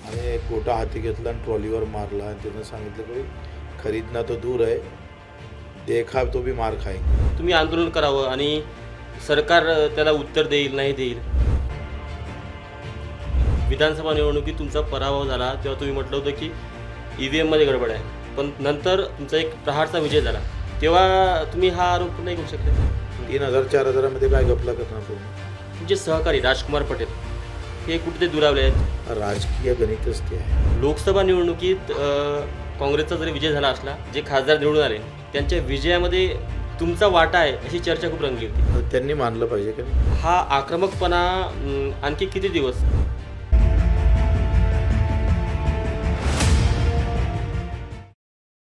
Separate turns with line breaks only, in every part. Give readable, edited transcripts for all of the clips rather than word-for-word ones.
आणि एक गोटा हाती घेतला आणि ट्रॉलीवर मारला आणि त्यानं सांगितलं की खरीदना तो दूर आहे, देखा तो भी मार खाएंगे.
तुम्ही आंदोलन करावं आणि सरकार त्याला उत्तर देईल नाही देईल. विधानसभा निवडणुकीत तुमचा पराभव झाला तेव्हा तुम्ही म्हटलं होतं की EVMमध्ये गडबड आहे, पण नंतर तुमचा एक प्रहारचा विजय झाला तेव्हा तुम्ही हा आरोप नाही करू शकले.
3,000-4,000मध्ये काय गपला करणार तुम्ही?
तुमचे सहकारी राजकुमार पटेल हे कुठेतरी दुरावले आहेत.
राजकीय गणितच ते आहे.
लोकसभा निवडणुकीत काँग्रेसचा जरी विजय झाला असला, जे खासदार निवडून आले त्यांच्या विजयामध्ये तुमचा वाटा आहे अशी चर्चा खूप रंगली होती.
तर त्यांनी मानलं पाहिजे का नाही?
हा आक्रमकपणा आणखी किती दिवस?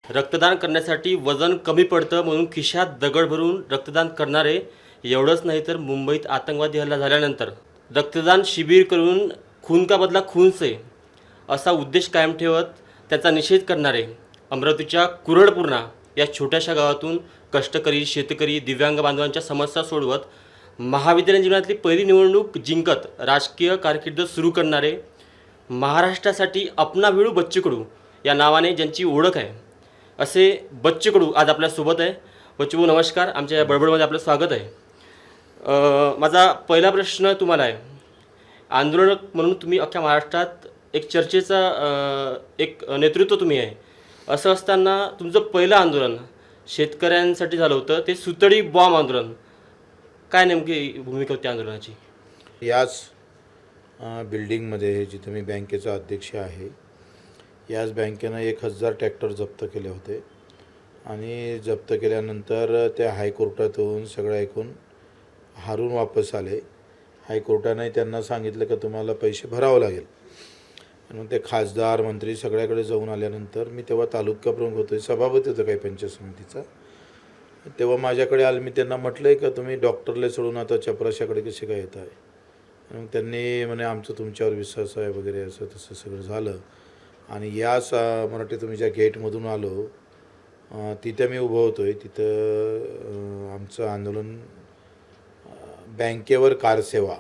रक्तदान करण्यासाठी वजन कमी पडतं म्हणून खिशात दगड भरून रक्तदान करणारे, एवढंच नाही तर मुंबईत आतंकवादी हल्ला झाल्यानंतर रक्तदान शिबिर करून खून का बदला खून से असा उद्देश कायम ठेवत त्याचा निषेध करणारे, अमरावतीच्या कुरडपूर्णा या छोट्याशा गावातून कष्टकरी, शेतकरी, दिव्यांग बांधवांच्या समस्या सोडवत महाविद्यालयीन जीवनातली पहिली निवडणूक जिंकत राजकीय कारकीर्द सुरू करणारे, महाराष्ट्रासाठी अपना भिडू बच्चू कडू या नावाने ज्यांची ओळख आहे असे बच्चू कडू आज आपल्यासोबत आहे. बच्चू भाऊ नमस्कार, आमच्या या बडबडमध्ये आपलं स्वागत आहे. माझा पहिला प्रश्न तुम्हाला आहे. आंदोलक म्हणून तुम्ही अख्ख्या महाराष्ट्रात एक चर्चेचा एक नेतृत्व तुम्ही आहे. असं असताना तुमचं पहिलं आंदोलन शेतकऱ्यांसाठी झालं होतं, ते सुतळी बॉम्ब आंदोलन. काय नेमकी भूमिका होती आंदोलनाची?
याच बिल्डिंगमध्ये जिथं मी बँकेचा अध्यक्ष आहे, याच बँकेनं 1,000 ट्रॅक्टर जप्त केले होते आणि जप्त केल्यानंतर त्या हायकोर्टातून सगळं ऐकून हारून वापस आले. हायकोर्टाने त्यांना सांगितलं की तुम्हाला पैसे भरावं लागेल. आणि मग ते खासदार, मंत्री सगळ्याकडे जाऊन आल्यानंतर मी तेव्हा तालुका प्रमुख होतो, सभापती होतो काही पंचायत समितीचा. तेव्हा माझ्याकडे आलं. मी त्यांना म्हटलं आहे का तुम्ही डॉक्टरला सोडून आता चपराशाकडे कसे काय येत आहे? आणि मग त्यांनी म्हणे आमचं तुमच्यावर विश्वास आहे वगैरे, असं तसं सगळं झालं. आणि याच मराठी तुम्ही ज्या गेटमधून आलो तिथं मी उभं होतो आहे. तिथं आमचं आंदोलन बँकेवर कारसेवा,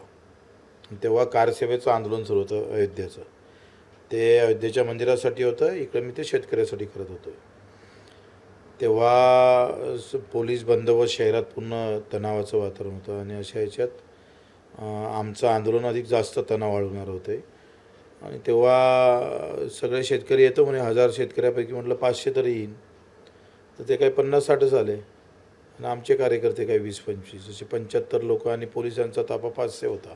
तेव्हा कारसेवेचं आंदोलन सुरू होतं अयोध्येचं. ते अयोध्येच्या मंदिरासाठी होतं, इकडे मी ते शेतकऱ्यासाठी करत होतो. तेव्हा पोलीस बंदोबस्त शहरात पूर्ण तणावाचं वातावरण होतं आणि अशा ह्याच्यात आमचं आंदोलन अधिक जास्त तणाव वाढवणार होते. आणि तेव्हा सगळे शेतकरी येतो म्हणे, 1,000 शेतकऱ्यापैकी म्हटलं 500 तरी येईन. तर ते काही 50-60च आले आणि आमचे कार्यकर्ते काही 20-25, असे 75 लोक. आणि पोलिसांचा ताफा 500 होता,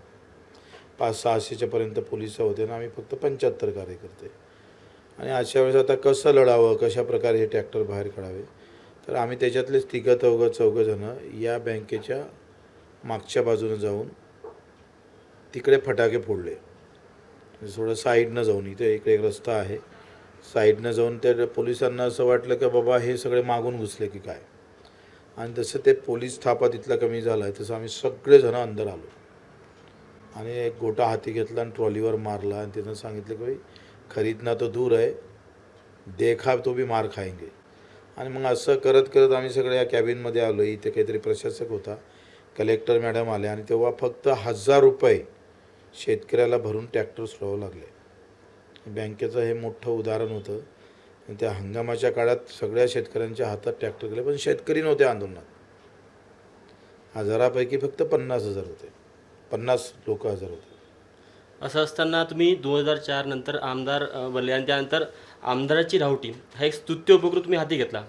500-600च्या पर्यंत पोलिस होते आणि आम्ही फक्त 75 कार्यकर्ते. आणि अशा वेळेस आता कसं लढावं, कशा प्रकारे हे ट्रॅक्टर बाहेर काढावे, तर आम्ही त्याच्यातलेच चौघजणं या बँकेच्या मागच्या बाजूनं जाऊन तिकडे फटाके फोडले. थोडं साईडनं जाऊन, इथे इकडे एक रस्ता आहे, साईडनं जाऊन त्या पोलिसांना असं वाटलं की बाबा हे सगळे मागून घुसले की काय. आणि तसं ते पोलीस थापा तिथला कमी झाला आहे, तसं आम्ही सगळेजणं अंदर आलो आणि एक गोटा हाती घेतला आणि ट्रॉलीवर मारला आणि त्यानं सांगितलं की खरीदना तो दूर आहे, देखा तो भी मार खाएंगे. आणि मग असं करत करत आम्ही सगळे या कॅबिनमध्ये आलो. इथे काहीतरी प्रशासक होता, कलेक्टर मॅडम आले आणि तेव्हा फक्त 1,000 रुपये शेतकऱ्याला भरून ट्रॅक्टर सोडावं लागले. बँकेचं हे मोठं उदाहरण होतं. त्या हंगामाच्या काळात सगळ्या शेतकऱ्यांच्या हातात ट्रॅक्टर गेले, पण शेतकरी नव्हते आंदोलनात. 1,000पैकी फक्त 50,000 होते, 50 लोक हजर होते.
असं असताना तुम्ही 2004 नंतर आमदार बनले आणि त्यानंतर आमदाराची राहुटी हा एक स्तुत्य उपक्रम तुम्ही हाती घेतला.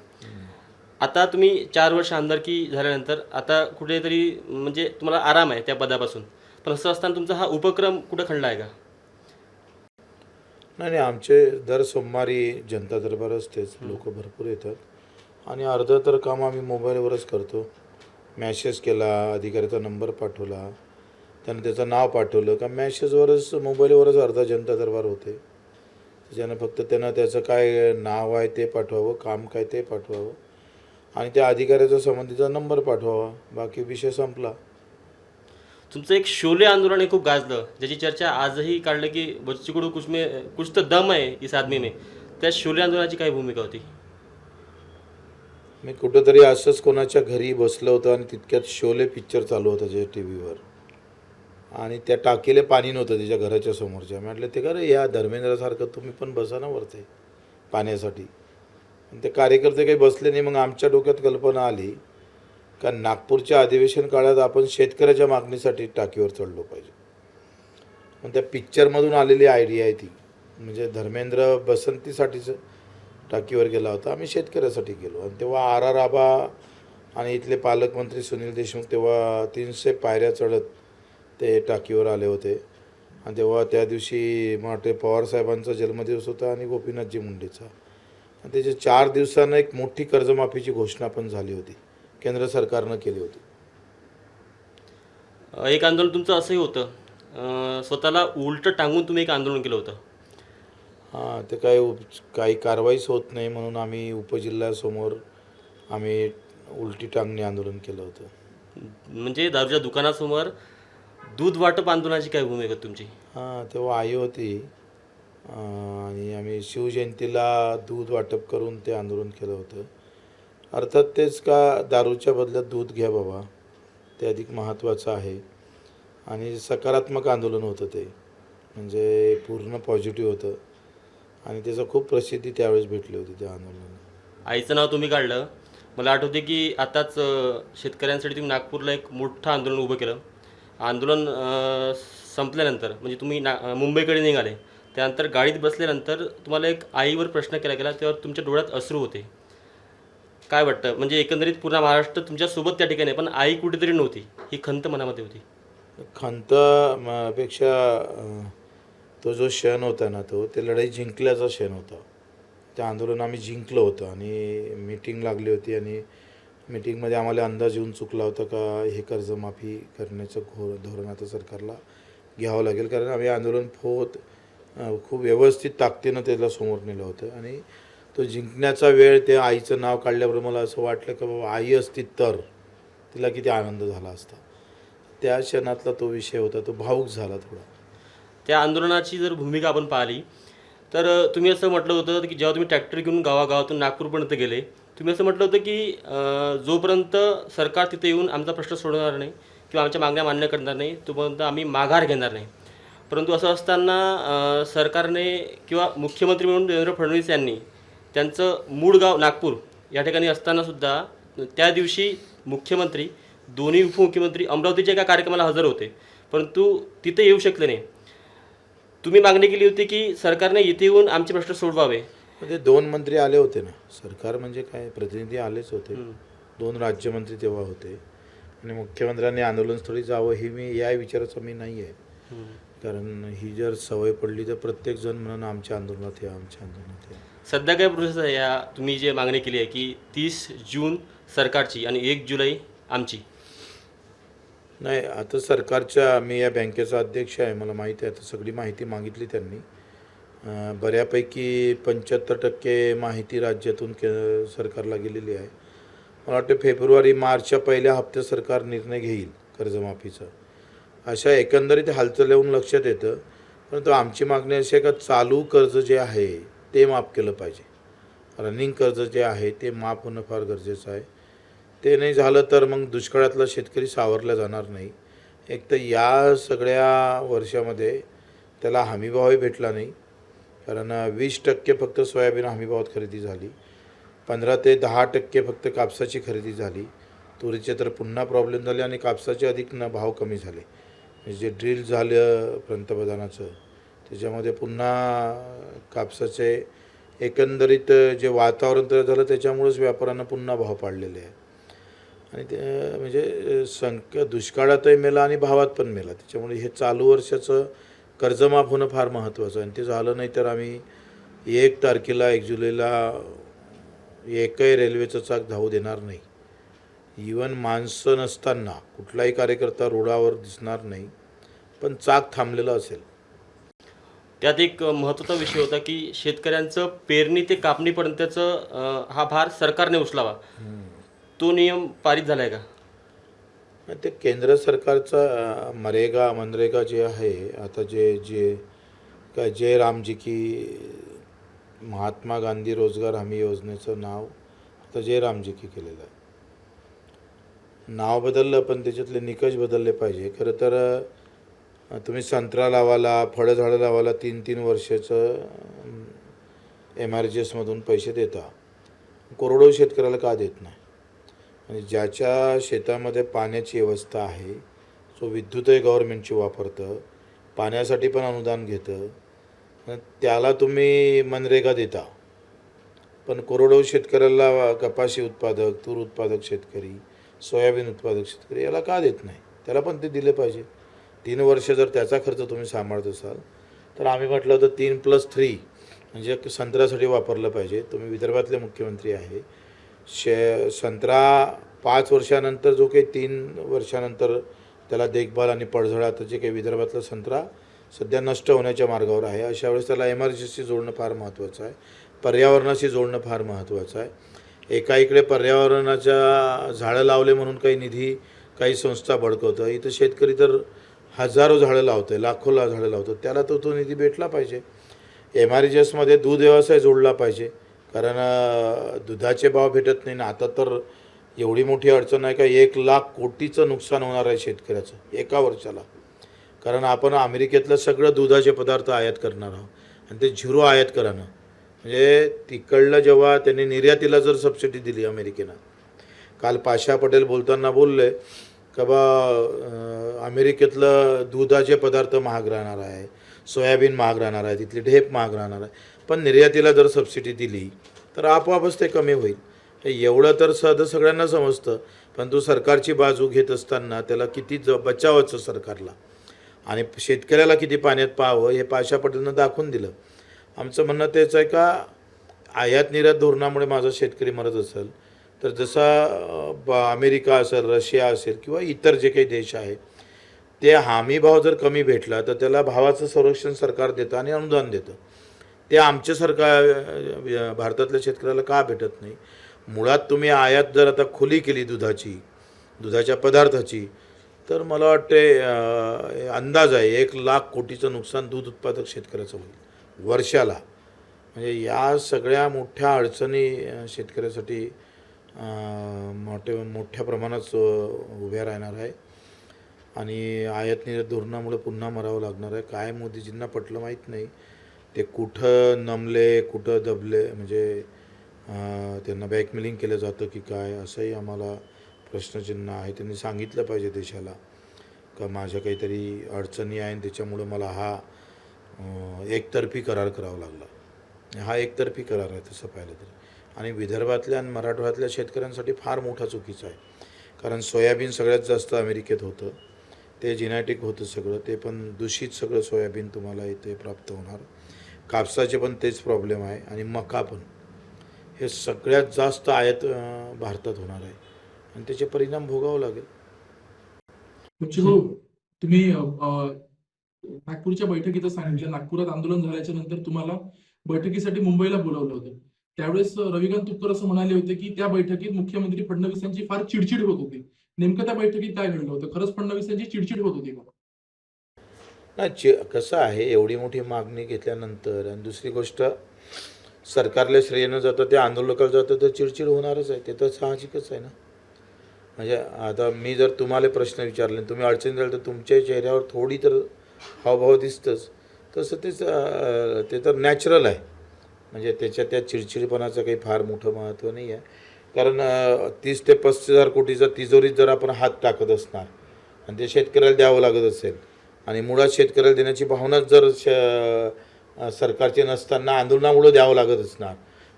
आता तुम्ही 4 वर्ष आमदारकी झाल्यानंतर आता कुठेतरी म्हणजे तुम्हाला आराम आहे त्या पदापासून, पण असं असताना तुमचा हा उपक्रम कुठं खंडला आहे का?
नाही नाही, आमचे दर सोमवारी जनता दरबार असतेच, लोक भरपूर येतात आणि अर्धं तर काम आम्ही मोबाईलवरच करतो. मॅसेज केला, अधिकाऱ्याचा नंबर पाठवला, त्यानं त्याचं नाव पाठवलं का मॅसेजवरच, मोबाईलवरच अर्धा जनता दरबार होते. त्याच्यानं फक्त त्यानं त्याचं काय नाव आहे ते पाठवावं, काम काय ते पाठवावं आणि त्या अधिकाऱ्याचा संबंधीचा नंबर पाठवावा, बाकी विषय संपला.
तुमचं एक शोले आंदोलन हे खूप गाजलं, ज्याची चर्चा आजही काढलं की बच्चू कडू कुछ तो दम आहे इस आदमी में. त्या शोले आंदोलनाची काय भूमिका होती?
मी कुठंतरी असंच कोणाच्या घरी बसलं होतं आणि तितक्यात शोले पिक्चर चालू होता जे TV वर. आणि त्या टाकीला पाणी नव्हतं त्याच्या घराच्या समोरच्या. म्हटलं ते का रे या धर्मेंद्रसारखं तुम्ही पण बसा ना वरते पाण्यासाठी. आणि ते कार्यकर्ते काही बसले नाही. मग आमच्या डोक्यात कल्पना आली का नागपूरच्या अधिवेशन काळात आपण शेतकऱ्याच्या मागणीसाठी टाकीवर चढलो पाहिजे. पण त्या पिक्चरमधून आलेली आयडिया आहे ती. म्हणजे धर्मेंद्र बसंतीसाठीच टाकीवर गेला होता, आम्ही शेतकऱ्यासाठी गेलो. आणि तेव्हा आर आर आबा आणि इथले पालकमंत्री सुनील देशमुख तेव्हा 300 पायऱ्या चढत ते टाकीवर आले होते. आणि तेव्हा त्या दिवशी मला वाटते पवारसाहेबांचा जन्मदिवस होता आणि गोपीनाथजी मुंडेचा. आणि त्याच्या 4 दिवसानं एक मोठी कर्जमाफीची घोषणा पण झाली होती, केंद्र सरकारनं केली होती.
एक आंदोलन तुमचं असंही होतं, स्वतःला उलटं टांगून तुम्ही एक आंदोलन केलं होतं.
हां, ते काही कारवाईच होत नाही म्हणून आम्ही उपजिल्ह्यासमोर आम्ही उलटी टांगणी आंदोलन केलं होतं.
म्हणजे दारूच्या दुकानासमोर दूध वाटप आंदोलनाची काय भूमिका आहे तुमची?
हां, तेव्हा आई होती आणि आम्ही शिवजयंतीला दूध वाटप करून ते आंदोलन केलं होतं. अर्थात तेच का दारूच्या बदल्यात दूध घ्या बाबा, ते अधिक महत्त्वाचं आहे. आणि सकारात्मक आंदोलन होतं ते, म्हणजे पूर्ण पॉझिटिव्ह होतं आणि त्याचं खूप प्रसिद्धी त्यावेळेस भेटली होती त्या आंदोलनाला.
आईचं नाव तुम्ही काढलं. मला आठवते की आताच शेतकऱ्यांसाठी तुम्ही नागपूरला एक मोठं आंदोलन उभं केलं. आंदोलन संपल्यानंतर म्हणजे तुम्ही मुंबईकडे निघाले, त्यानंतर गाडीत बसल्यानंतर तुम्हाला एक आईवर प्रश्न केला गेला, तेव्हा तुमच्या डोळ्यात अश्रू होते. काय वाटतं, म्हणजे एकंदरीत पूर्ण महाराष्ट्र तुमच्यासोबत त्या ठिकाणी आहे, पण आई कुठेतरी नव्हती, ही खंत मनामध्ये होती.
खंत पेक्षा तो जो क्षण होता ना, ते लढाई जिंकल्याचा क्षण होता. ते आंदोलन आम्ही जिंकलं होतं आणि मीटिंग लागली होती आणि मीटिंगमध्ये आम्हाला अंदाज येऊन चुकला होता का हे कर्जमाफी करण्याचं धोरण आता सरकारला घ्यावं लागेल. कारण आम्ही आंदोलन खूप व्यवस्थित ताकदीनं त्याला समोर नेलं होतं. आणि तो जिंकण्याचा वेळ ते आईचं नाव काढल्याबरोबर मला असं वाटलं की बाबा आई असती तर तिला किती आनंद झाला असता. त्या क्षणातला तो विषय होता, तो भावूक झाला थोडा.
त्या आंदोलनाची जर भूमिका आपण पाहिली तर तुम्ही असं म्हटलं होतं की जेव्हा तुम्ही ट्रॅक्टर घेऊन गावागावातून नागपूरपर्यंत गेले, तुम्ही असं म्हटलं होतं की जोपर्यंत सरकार तिथे येऊन आमचा प्रश्न सोडवणार नाही किंवा आमच्या मागण्या मान्य करणार नाही, तोपर्यंत आम्ही माघार घेणार नाही. परंतु असं असताना सरकारने किंवा मुख्यमंत्री म्हणून देवेंद्र फडणवीस यांनी त्यांचं मूळ गाव नागपूर या ठिकाणी असतानासुद्धा त्या दिवशी मुख्यमंत्री, दोन्ही उपमुख्यमंत्री अमरावतीच्या एका कार्यक्रमाला हजर होते, परंतु तिथे येऊ शकले नाही. तुम्ही मागणी केली होती की सरकारने इथे येऊन आमचे प्रश्न सोडवावे.
म्हणजे 2 मंत्री आले होते ना, सरकार म्हणजे काय प्रतिनिधी आलेच होते. 2 राज्यमंत्री तेव्हा होते आणि मुख्यमंत्र्यांनी आंदोलनस्थळी जावं ही या विचाराचं मी नाही आहे. कारण ही जर सवय पडली तर प्रत्येकजण म्हणून आमच्या आंदोलनात या, आमच्या आंदोलनात या.
सध्या काय प्रोसेस आहे या तुम्ही जे मागणी केली आहे की 30 जून सरकारची आणि 1 जुलै आमची?
नाही, आता सरकारच्या, मी या बँकेचा अध्यक्ष आहे, मला माहिती आहे. आता सगळी माहिती मागितली त्यांनी. बऱ्यापैकी 75% माहिती राज्यातून सरकारला गेलेली आहे. मला वाटतं फेब्रुवारी मार्चच्या पहिल्या हप्त्यात सरकार निर्णय घेईल कर्जमाफीचा. अशा एकंदरीत हालचाल येऊन लक्षात येतं. परंतु आमची मागणी अशी आहे का चालू कर्ज जे आहे ते माफ केलं पाहिजे. रनिंग कर्ज जे आहे ते माफ होणं फार गरजेचं आहे. ते नाही झालं तर मग दुष्काळातला शेतकरी सावरला जाणार नाही. एक तर या सगळ्या वर्षामध्ये त्याला हमीभावही भेटला नाही. कारण 20% फक्त सोयाबीन हमीभावात खरेदी झाली, 15 ते 10% फक्त कापसाची खरेदी झाली. तुरीचे तर पुन्हा प्रॉब्लेम झाले आणि कापसाचे अधिक भाव कमी झाले. जे ड्रिल झालं पंतप्रधानाचं त्याच्यामध्ये पुन्हा कापसाचे एकंदरीत जे वातावरण तयार झालं त्याच्यामुळेच व्यापाऱ्यांना पुन्हा भाव पाडलेले आहे. आणि ते म्हणजे दुष्काळातही मेला आणि भावात पण मेला. त्याच्यामुळे हे चालू वर्षाचं कर्जमाफ होणं फार महत्त्वाचं आहे. आणि ते झालं नाही तर आम्ही 1 तारखेला 1 जुलैला एकही रेल्वेचं चाक धावू देणार नाही. इवन माणसं नसताना कुठलाही कार्यकर्ता रोडावर दिसणार नाही, पण चाक थांबलेलं असेल.
त्यात एक महत्त्वाचा विषय होता की शेतकऱ्यांचं पेरणी ते कापणीपर्यंतचं हा भार सरकारने उचलावा. तो नियम पारित झाला आहे का?
ते केंद्र सरकारचा मनरेगा जे आहे, आता जे काय जय रामजी की महात्मा गांधी रोजगार हमी योजनेचं नाव आता जय रामजी की केलेलं आहे. नाव बदललं पण त्याच्यातले निकष बदलले पाहिजे. खरं तर तुम्ही संत्रा लावायला, फळं झाडं लावायला 3-3 वर्षाचं MRGSमधून पैसे देता. कोरडवाहू शेतकऱ्याला का देत नाही? आणि ज्याच्या शेतामध्ये पाण्याची व्यवस्था आहे, जो विद्युतही गव्हर्नमेंटची वापरतं, पाण्यासाठी पण अनुदान घेतं, त्याला तुम्ही मनरेगा देता. पण कोरडवाहू शेतकऱ्याला, कपाशी उत्पादक, तूर उत्पादक शेतकरी, सोयाबीन उत्पादक शेतकरी याला का देत नाही? त्याला पण ते दिले पाहिजे. 3 वर्ष जर त्याचा खर्च तुम्ही सांभाळत असाल तर आम्ही म्हटलं होतं 3+3 म्हणजे संत्र्यासाठी वापरलं पाहिजे. तुम्ही विदर्भातले मुख्यमंत्री आहे. संत्रा 5 वर्षानंतर जो काही 3 वर्षानंतर त्याला देखभाल आणि पडझड, आता जे काही विदर्भातला संत्रा सध्या नष्ट होण्याच्या मार्गावर आहे, अशा वेळेस त्याला MRGSशी जोडणं फार महत्त्वाचं आहे. पर्यावरणाशी जोडणं फार महत्त्वाचं आहे. एका इकडे पर्यावरणाच्या झाडं लावले म्हणून काही निधी काही संस्था बळकवतं, इथं शेतकरी तर हजारो झाडं लावतं, लाखो झाडं लावतं, त्याला तो निधी भेटला पाहिजे. MRGSमध्ये दूध व्यवसाय जोडला पाहिजे, कारण दुधाचे भाव भेटत नाही ना. आता तर एवढी मोठी अडचण आहे का 1,00,000 कोटीचं नुकसान होणार आहे शेतकऱ्याचं एका वर्षाला. कारण आपण अमेरिकेतलं सगळं दुधाचे पदार्थ आयात करणार आहोत आणि ते 0 आयात करानं. म्हणजे तिकडलं जेव्हा त्यांनी निर्यातीला जर सबसिडी दिली अमेरिकेनं, काल पाशा पटेल बोलताना बोलले का अमेरिकेतलं दुधाचे पदार्थ महाग राहणार आहे, सोयाबीन महाग राहणार आहे, तिथली ढेप महाग राहणार आहे, पण निर्यातीला जर सबसिडी दिली तर आपोआपच ते कमी होईल. एवढं तर साधं सगळ्यांना समजतं, पण तो सरकारची बाजू घेत असताना त्याला किती बचावायचं सरकारला आणि शेतकऱ्याला किती पाण्यात पाहावं हे पाशा पटेलनं दाखवून दिलं. आमचं म्हणणं तेच आहे का आयात निर्यात धोरणामुळे माझा शेतकरी मरत असेल तर जसा अमेरिका असेल, रशिया असेल किंवा इतर जे काही देश आहे, ते हमी भाव जर कमी भेटला तर त्याला भावाचं संरक्षण सरकार देतं आणि अनुदान देतं. ते आमचे सरकार भारतातल्या शेतकऱ्याला का भेटत नाही? मुळात तुम्ही आयात जर आता खुली केली दुधाच्या पदार्थाची, तर मला वाटते अंदाज आहे 1,00,000 कोटीचं नुकसान दूध उत्पादक शेतकऱ्याचं होईल वर्षाला. म्हणजे या सगळ्या मोठ्या अडचणी शेतकऱ्यासाठी मोठ्या प्रमाणात उभ्या राहणार आहे आणि आयात निर्यात धोरणामुळे पुन्हा मरावं लागणार आहे. काय मोदीजींना पटलं माहीत नाही, ते कुठं नमले कुठं दबले, म्हणजे त्यांना बॅकमेलिंग केलं जातं की काय, असंही आम्हाला प्रश्नचिन्ह आहे. त्यांनी सांगितलं पाहिजे देशाला का माझ्या काहीतरी अडचणी आहे आणि त्याच्यामुळं मला हा एकतर्फी करार करावा लागला. हा एकतर्फी करार आहे तसं पाहिलं तर, आणि विदर्भातल्या आणि मराठवाड्यातल्या शेतकऱ्यांसाठी फार मोठा चुकीचा आहे. कारण सोयाबीन सगळ्यात जास्त अमेरिकेत होतं, ते जेनेटिक होतं सगळं, ते पण दूषित सगळं सोयाबीन तुम्हाला इथे प्राप्त होणार. कापसाचे पण तेच प्रॉब्लेम आहे आणि मका पण, हे सगळ्यात जास्त आयात भारतात होणार आहे आणि त्याचे परिणाम भोगावं लागेल.
भाऊ, तुम्ही नागपूरच्या बैठकीत सांगितलं, नागपुरात आंदोलन झाल्याच्या नंतर तुम्हाला बैठकीसाठी मुंबईला बोलावलं होतं. त्यावेळेस रविकांत तुपकर असं म्हणाले होते की त्या बैठकीत मुख्यमंत्री फडणवीसांची फार चिडचिड होत होती. नेमकं त्या बैठकीत काय घडलं होतं? खरंच फडणवीसांची चिडचिड होत होती का?
नाही, कसं आहे, एवढी मोठी मागणी घेतल्यानंतर आणि दुसरी गोष्ट सरकारला श्रेय न जातं त्या आंदोलकाला जातं तर चिडचिड होणारच आहे. ते तर साहजिकच आहे ना. म्हणजे आता मी जर तुम्हाला प्रश्न विचारले तुम्ही अडचणी झाली तर तुमच्या चेहऱ्यावर थोडी तर हावभाव दिसतंच. तसं ते तर नॅचरल आहे. म्हणजे त्या चिडचिडपणाचं काही फार मोठं महत्त्व नाही आहे. कारण 30 ते 35,000 कोटीचा तिजोरीत जर आपण हात टाकत असणार आणि ते शेतकऱ्याला द्यावं लागत असेल आणि मुळात शेतकऱ्याला देण्याची भावनाच जर सरकारची नसताना आंदोलनामुळं द्यावं लागत असणार,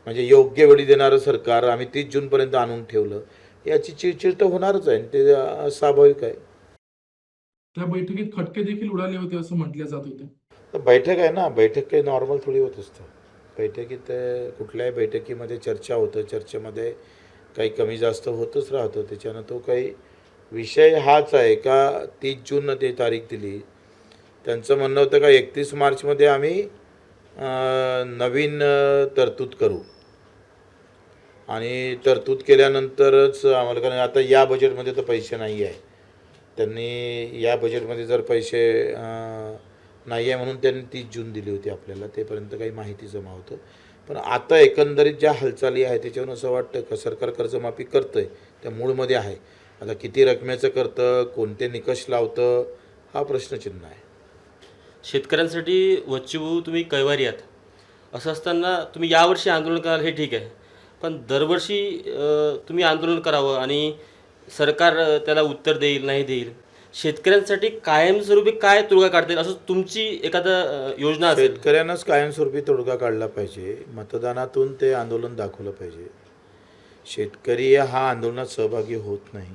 म्हणजे योग्य वेळी देणारं सरकार आम्ही 30 जूनपर्यंत आणून ठेवलं, याची चिडचिड तर होणारच आहे. ते स्वाभाविक आहे.
त्या बैठकीत खटके देखील उडाले होते असं म्हटलं जात होतं.
तर बैठक आहे ना, बैठक काही नॉर्मल थोडी होत असतं. बैठकीत कुठल्याही बैठकीमध्ये चर्चा होतं, चर्चेमध्ये काही कमी जास्त होतच राहतं. त्याच्यानं तो काही विषय हाच आहे का 30 जूननं ते तारीख दिली. त्यांचं म्हणणं होतं का 31 मार्चमध्ये आम्ही नवीन तरतूद करू आणि तरतूद केल्यानंतरच आम्हाला, कारण आता या बजेटमध्ये तर पैसे नाही आहे. त्यांनी या बजेटमध्ये जर पैसे नाही आहे म्हणून त्यांनी 30 जून दिली होती आपल्याला, तेपर्यंत काही माहिती जमा होतं. पण आता एकंदरीत ज्या हालचाली आहे त्याच्यावरून असं वाटतं का सरकार कर्जमाफी करतं आहे, त्या मूळमध्ये आहे. आता किती रकमेचं करतं, कोणते निकष लावतं, हा प्रश्नचिन्ह आहे.
शेतकऱ्यांसाठी वच्चूभाऊ तुम्ही कैवारी आहात. असं असताना तुम्ही यावर्षी आंदोलन कराल हे ठीक आहे, पण दरवर्षी तुम्ही आंदोलन करावं आणि सरकार त्याला उत्तर देईल नाही देईल. शेतकऱ्यांसाठी कायमस्वरूपी काय तोडगा काढता येईल असं तुमची एखादा योजना असेल?
शेतकऱ्यांनाच कायमस्वरूपी तोडगा काढला पाहिजे. मतदानातून ते आंदोलन दाखवलं पाहिजे. शेतकरी हा आंदोलनात सहभागी होत नाही.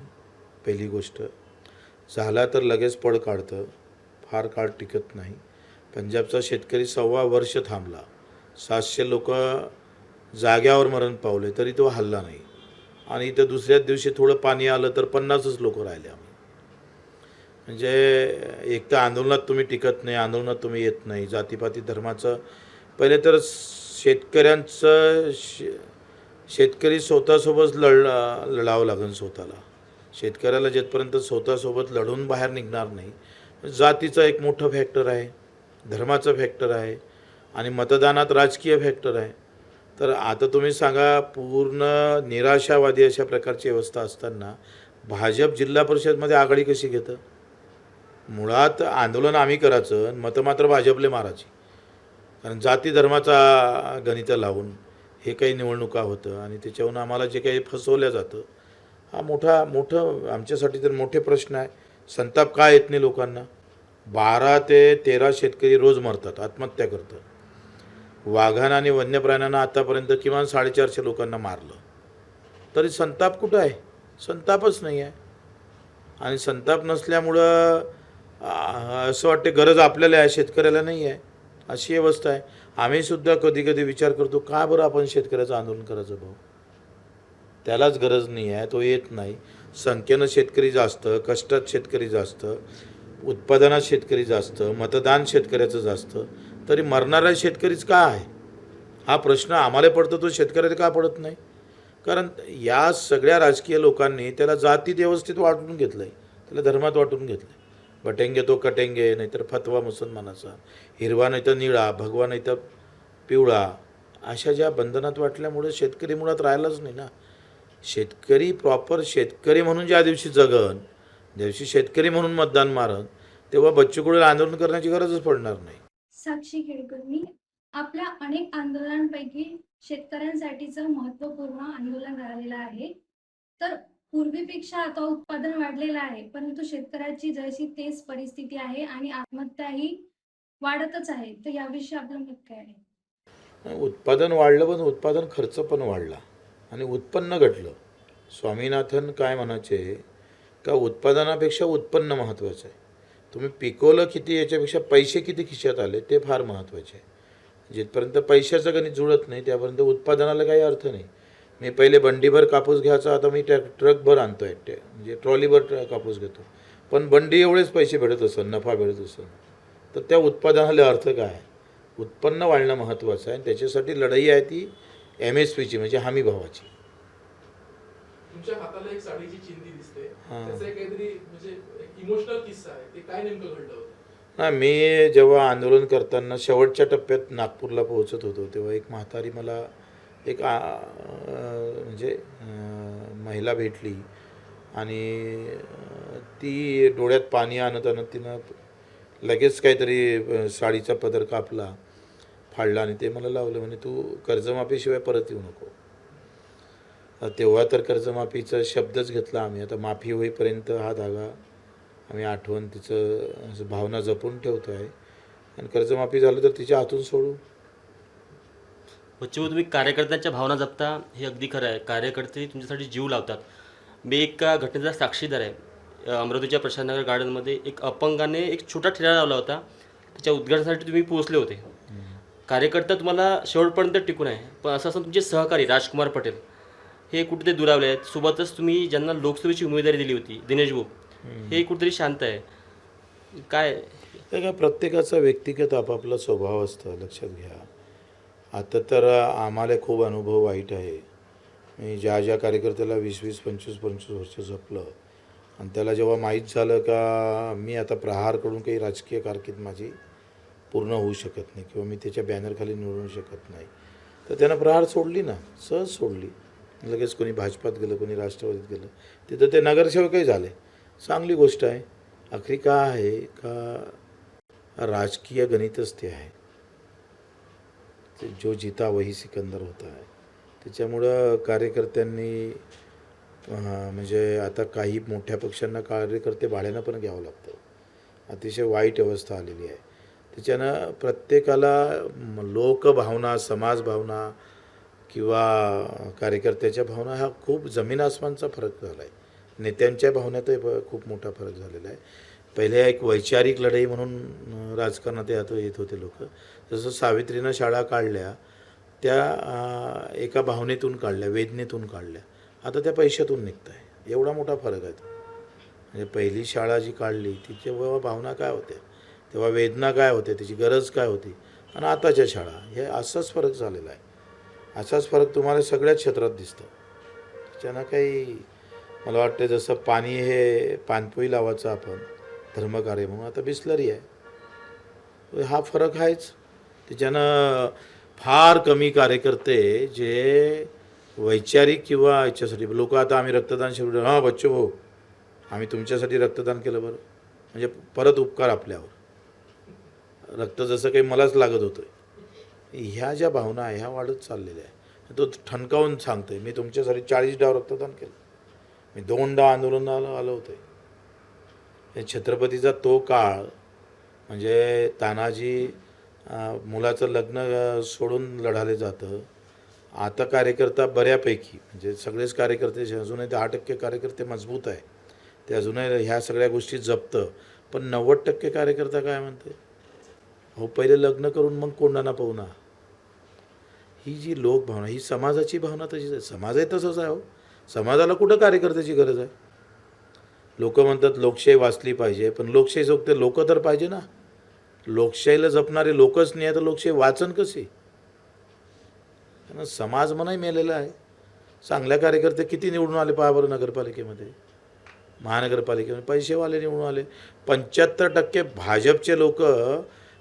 पहिली गोष्ट झाला तर लगेच पळ काढतं, फार काळ टिकत नाही. पंजाबचा शेतकरी 1.25 वर्ष थांबला, 700 लोक जाग्यावर मरण पावले तरी तो हल्ला नाही. आणि इथं दुसऱ्याच दिवशी थोडं पाणी आलं तर 50च लोक राहिले. म्हणजे एक तर आंदोलनात तुम्ही टिकत नाही, आंदोलनात तुम्ही येत नाही. जातीपाती धर्माचं पहिले तर शेतकऱ्यांचं शेतकरी स्वतःसोबत लढावं लागेल स्वतःला. शेतकऱ्याला जेथपर्यंत स्वतःसोबत लढून बाहेर निघणार नाही. जातीचा एक मोठं फॅक्टर आहे, धर्माचं फॅक्टर आहे आणि मतदानात राजकीय फॅक्टर आहे. तर आता तुम्ही सांगा, पूर्ण निराशावादी अशा प्रकारची व्यवस्था असताना भाजप जिल्हा परिषदमध्ये आघाडी कशी घेतं? मुळात आंदोलन आम्ही करायचं, मतं मात्र भाजपले मारायची. कारण जाती धर्माचा गणितं लावून हे काही निवडणुका होतं आणि त्याच्याहून आम्हाला जे काही फसवलं जातं, हा मोठं आमच्यासाठी तर मोठे प्रश्न आहे. संताप का येत नाही लोकांना? 12 ते 13 शेतकरी रोज मरतात, आत्महत्या करतात. वाघांना आणि वन्य प्राण्यांना आतापर्यंत किमान 450 लोकांना मारलं, तरी संताप कुठं आहे? संतापच नाही आहे. आणि संताप नसल्यामुळं असं वाटते गरज आपल्याला आहे, शेतकऱ्याला नाही आहे, अशी अवस्था आहे. आम्हीसुद्धा कधी कधी विचार करतो, का बरं आपण शेतकऱ्याचं आंदोलन करायचं भाऊ? त्यालाच गरज नाही आहे, तो येत नाही. संख्येनं शेतकरी जास्त, कष्टात शेतकरी जास्त, उत्पादनात शेतकरी जास्त, मतदान शेतकऱ्याचं जास्त, तरी मरणारा शेतकरीच का आहे? हा प्रश्न आम्हाला पडतो, तो शेतकऱ्याला का पडत नाही? कारण या सगळ्या राजकीय लोकांनी त्याला जातीत व्यवस्थित वाटून घेतलं आहे, त्याला धर्मात वाटून घेतलं आहे. बटेंगे तो कटेंगे, नाहीतर फतवा मुसलमानाचा, हिरवा नाही तर निळा, भगवा नाही तर पिवळा, अशा ज्या बंधनात वाटल्यामुळे शेतकरी मुळात राहिलाच नाही ना. शेतकरी प्रॉपर शेतकरी म्हणून ज्या दिवशी जगन, ज्या दिवशी शेतकरी म्हणून मतदान मारन, तेव्हा बच्चू कडूला आंदोलन करण्याची गरजच पडणार नाही.
साक्षी केळकरनी आपल्या अनेक आंदोलनांपैकी शेतकऱ्यांसाठीचं महत्त्वपूर्ण आंदोलन राहिलेलं आहे. तर पूर्वीपेक्षा आता उत्पादन वाढलेलं आहे, परंतु शेतकऱ्याची जैसी तेच परिस्थिती आहे आणि आत्महत्याही वाढतच आहे. तर याविषयी आपलं मत काय आहे?
उत्पादन वाढलं, पण उत्पादन खर्च पण वाढला आणि उत्पन्न घटलं. स्वामीनाथन काय म्हणायचे का, उत्पादनापेक्षा उत्पन्न महत्त्वाचं आहे. तुम्ही पिकवलं किती याच्यापेक्षा पैसे किती खिशात आले ते फार महत्त्वाचे आहे. जिथपर्यंत पैशाचं गणित जुळत नाही त्यापर्यंत उत्पादनाला काही अर्थ नाही. मी पहिले बंडीभर कापूस घ्यायचा, आता मी ट्रकभर आणतो आहे, म्हणजे ट्रॉलीभर कापूस घेतो. पण बंडी एवढेच पैसे भेटत असेल, नफा भेटत असेल, तर त्या उत्पादनाला अर्थ काय आहे? उत्पन्न वाढणं महत्त्वाचं आहे. त्याच्यासाठी लढाई आहे ती MSPची, म्हणजे हमी भावाची.
तुमच्या हाताला एक साडीची चिंधी दिसते,
हां.
त्याचा एक काहीतरी म्हणजे इमोशनल किस्सा आहे, ते काय नेमकं घडलं होतं?
हां, मी जेव्हा आंदोलन करताना शेवटच्या टप्प्यात नागपूरला पोहोचत होतो, तेव्हा एक म्हातारी मला एक महिला भेटली आणि ती डोळ्यात पाणी आणत तिनं लगेच काहीतरी साडीचा पदर कापला, फाडला आणि ते मला लावलं. म्हणे, तू कर्जमाफीशिवाय परत येऊ नको. तेव्हा तर कर्जमाफीचा शब्दच घेतला आम्ही. आता माफी होईपर्यंत हा धागा आम्ही आठवण तिचं भावना जपून ठेवतो आहे आणि कर्जमाफी झालं तर तिच्या हातून सोडू.
वच्चूभाऊ, तुम्ही कार्यकर्त्यांच्या भावना जपता हे अगदी खरं आहे. कार्यकर्ते तुमच्यासाठी जीव लावतात. मी एका घटनेचा साक्षीदार आहे. अमरावतीच्या प्रशांतनगर गार्डनमध्ये एक अपंगाने एक छोटा ठेला लावला होता, त्याच्या उद्घाटनासाठी तुम्ही पोहोचले होते. कार्यकर्ता तुम्हाला शेवटपर्यंत टिकून आहे, पण असं असं तुमचे सहकारी राजकुमार पटेल हे कुठेतरी दुरावले आहेत. सोबतच तुम्ही ज्यांना लोकसभेची उमेदवारी दिली होती, दिनेश भाऊ, हे कुठेतरी शांत आहे. काय
प्रत्येकाचा व्यक्तिगत आपापला स्वभाव असतं, लक्षात घ्या. आता तर आम्हाला खूप अनुभव वाईट आहे. मी ज्या कार्यकर्त्याला 20-20, 25-25 वर्ष जपलं आणि त्याला जेव्हा माहीत झालं का मी आता प्रहारकडून काही राजकीय कारकीर्द माझी पूर्ण होऊ शकत नाही किंवा मी त्याच्या बॅनरखाली निवडू शकत नाही, तर त्यानं प्रहार सोडली ना, सहज सोडली. लगेच कोणी भाजपात गेलं, कोणी राष्ट्रवादीत गेलं, तिथं ते नगरसेवकही झाले. चांगली गोष्ट आहे. आखरी काय आहे का राजकीय गणितच ते आहे. जो जीता वही सिकंदर होता है. त्याच्यामुळं कार्यकर्त्यांनी म्हणजे आता काही मोठ्या पक्षांना कार्यकर्ते भाड्यानं पण घ्यावं लागतं. अतिशय वाईट अवस्था आलेली आहे. त्याच्यानं प्रत्येकाला लोकभावना, समाजभावना किंवा कार्यकर्त्याच्या भावना ह्या खूप जमीन आसमानचा फरक झाला आहे. नेत्यांच्या भावनेतही खूप मोठा फरक झालेला आहे. पहिले एक वैचारिक लढाई म्हणून राजकारणात येत होते लोक. जसं सावित्रीनं शाळा काढल्या त्या एका भावनेतून काढल्या, वेदनेतून काढल्या. आता त्या पैशातून निघत आहे. एवढा मोठा फरक आहे तो. म्हणजे पहिली शाळा जी काढली तिच्या तेव्हा भावना काय होत्या, तेव्हा वेदना काय होत्या, त्याची गरज काय होती, आणि आताच्या शाळा हे असाच फरक झालेला आहे. असाच फरक तुम्हाला सगळ्याच क्षेत्रात दिसतो. त्याच्यानं काही मला वाटतं जसं पाणी हे पाणपोई लावायचं आपण धर्मकार्य म्हणून, आता बिस्लरी आहे. हा फरक आहेच. त्याच्यानं फार कमी कार्यकर्ते जे वैचारिक किंवा याच्यासाठी लोक आता आम्ही रक्तदान शिबिर, हां बच्चू भाऊ आम्ही तुमच्यासाठी रक्तदान केलं बरं, म्हणजे परत उपकार आपल्यावर, रक्त जसं काही मलाच लागत होतं. ह्या ज्या भावना आहे ह्या वाढत चाललेल्या आहे. तो ठणकावून सांगतोय मी तुमच्यासाठी 40 डाव रक्तदान केलं, मी 2 डाव आंदोलनाला आलो होतो. छत्रपतीचा तो काळ म्हणजे तानाजी मुलाचं लग्न सोडून लढाले जातं. आता कार्यकर्ता बऱ्यापैकी म्हणजे सगळेच कार्यकर्ते अजूनही 10% कार्यकर्ते मजबूत आहे, ते अजूनही ह्या सगळ्या गोष्टी जपतं. पण 90% कार्यकर्ता काय म्हणते, हो पहिले लग्न करून मग कोंडाणा पाहुणा. ही जी लोकभावना ही समाजाची भावना तशीच आहे. समाजही तसंच आहे. हो समाजाला कुठं कार्यकर्त्याची गरज आहे. लोक म्हणतात लोकशाही वाचली पाहिजे, पण लोकशाही जपते लोक तर पाहिजे ना. लोकशाहीला जपणारे लोकच नाही आहे तर लोकशाही वाचन कशी. त्यांना समाज मनाही मेलेला आहे. चांगल्या कार्यकर्ते किती निवडून आले पहा बरं नगरपालिकेमध्ये, महानगरपालिकेमध्ये पैसेवाले निवडून आले. 75% भाजपचे लोक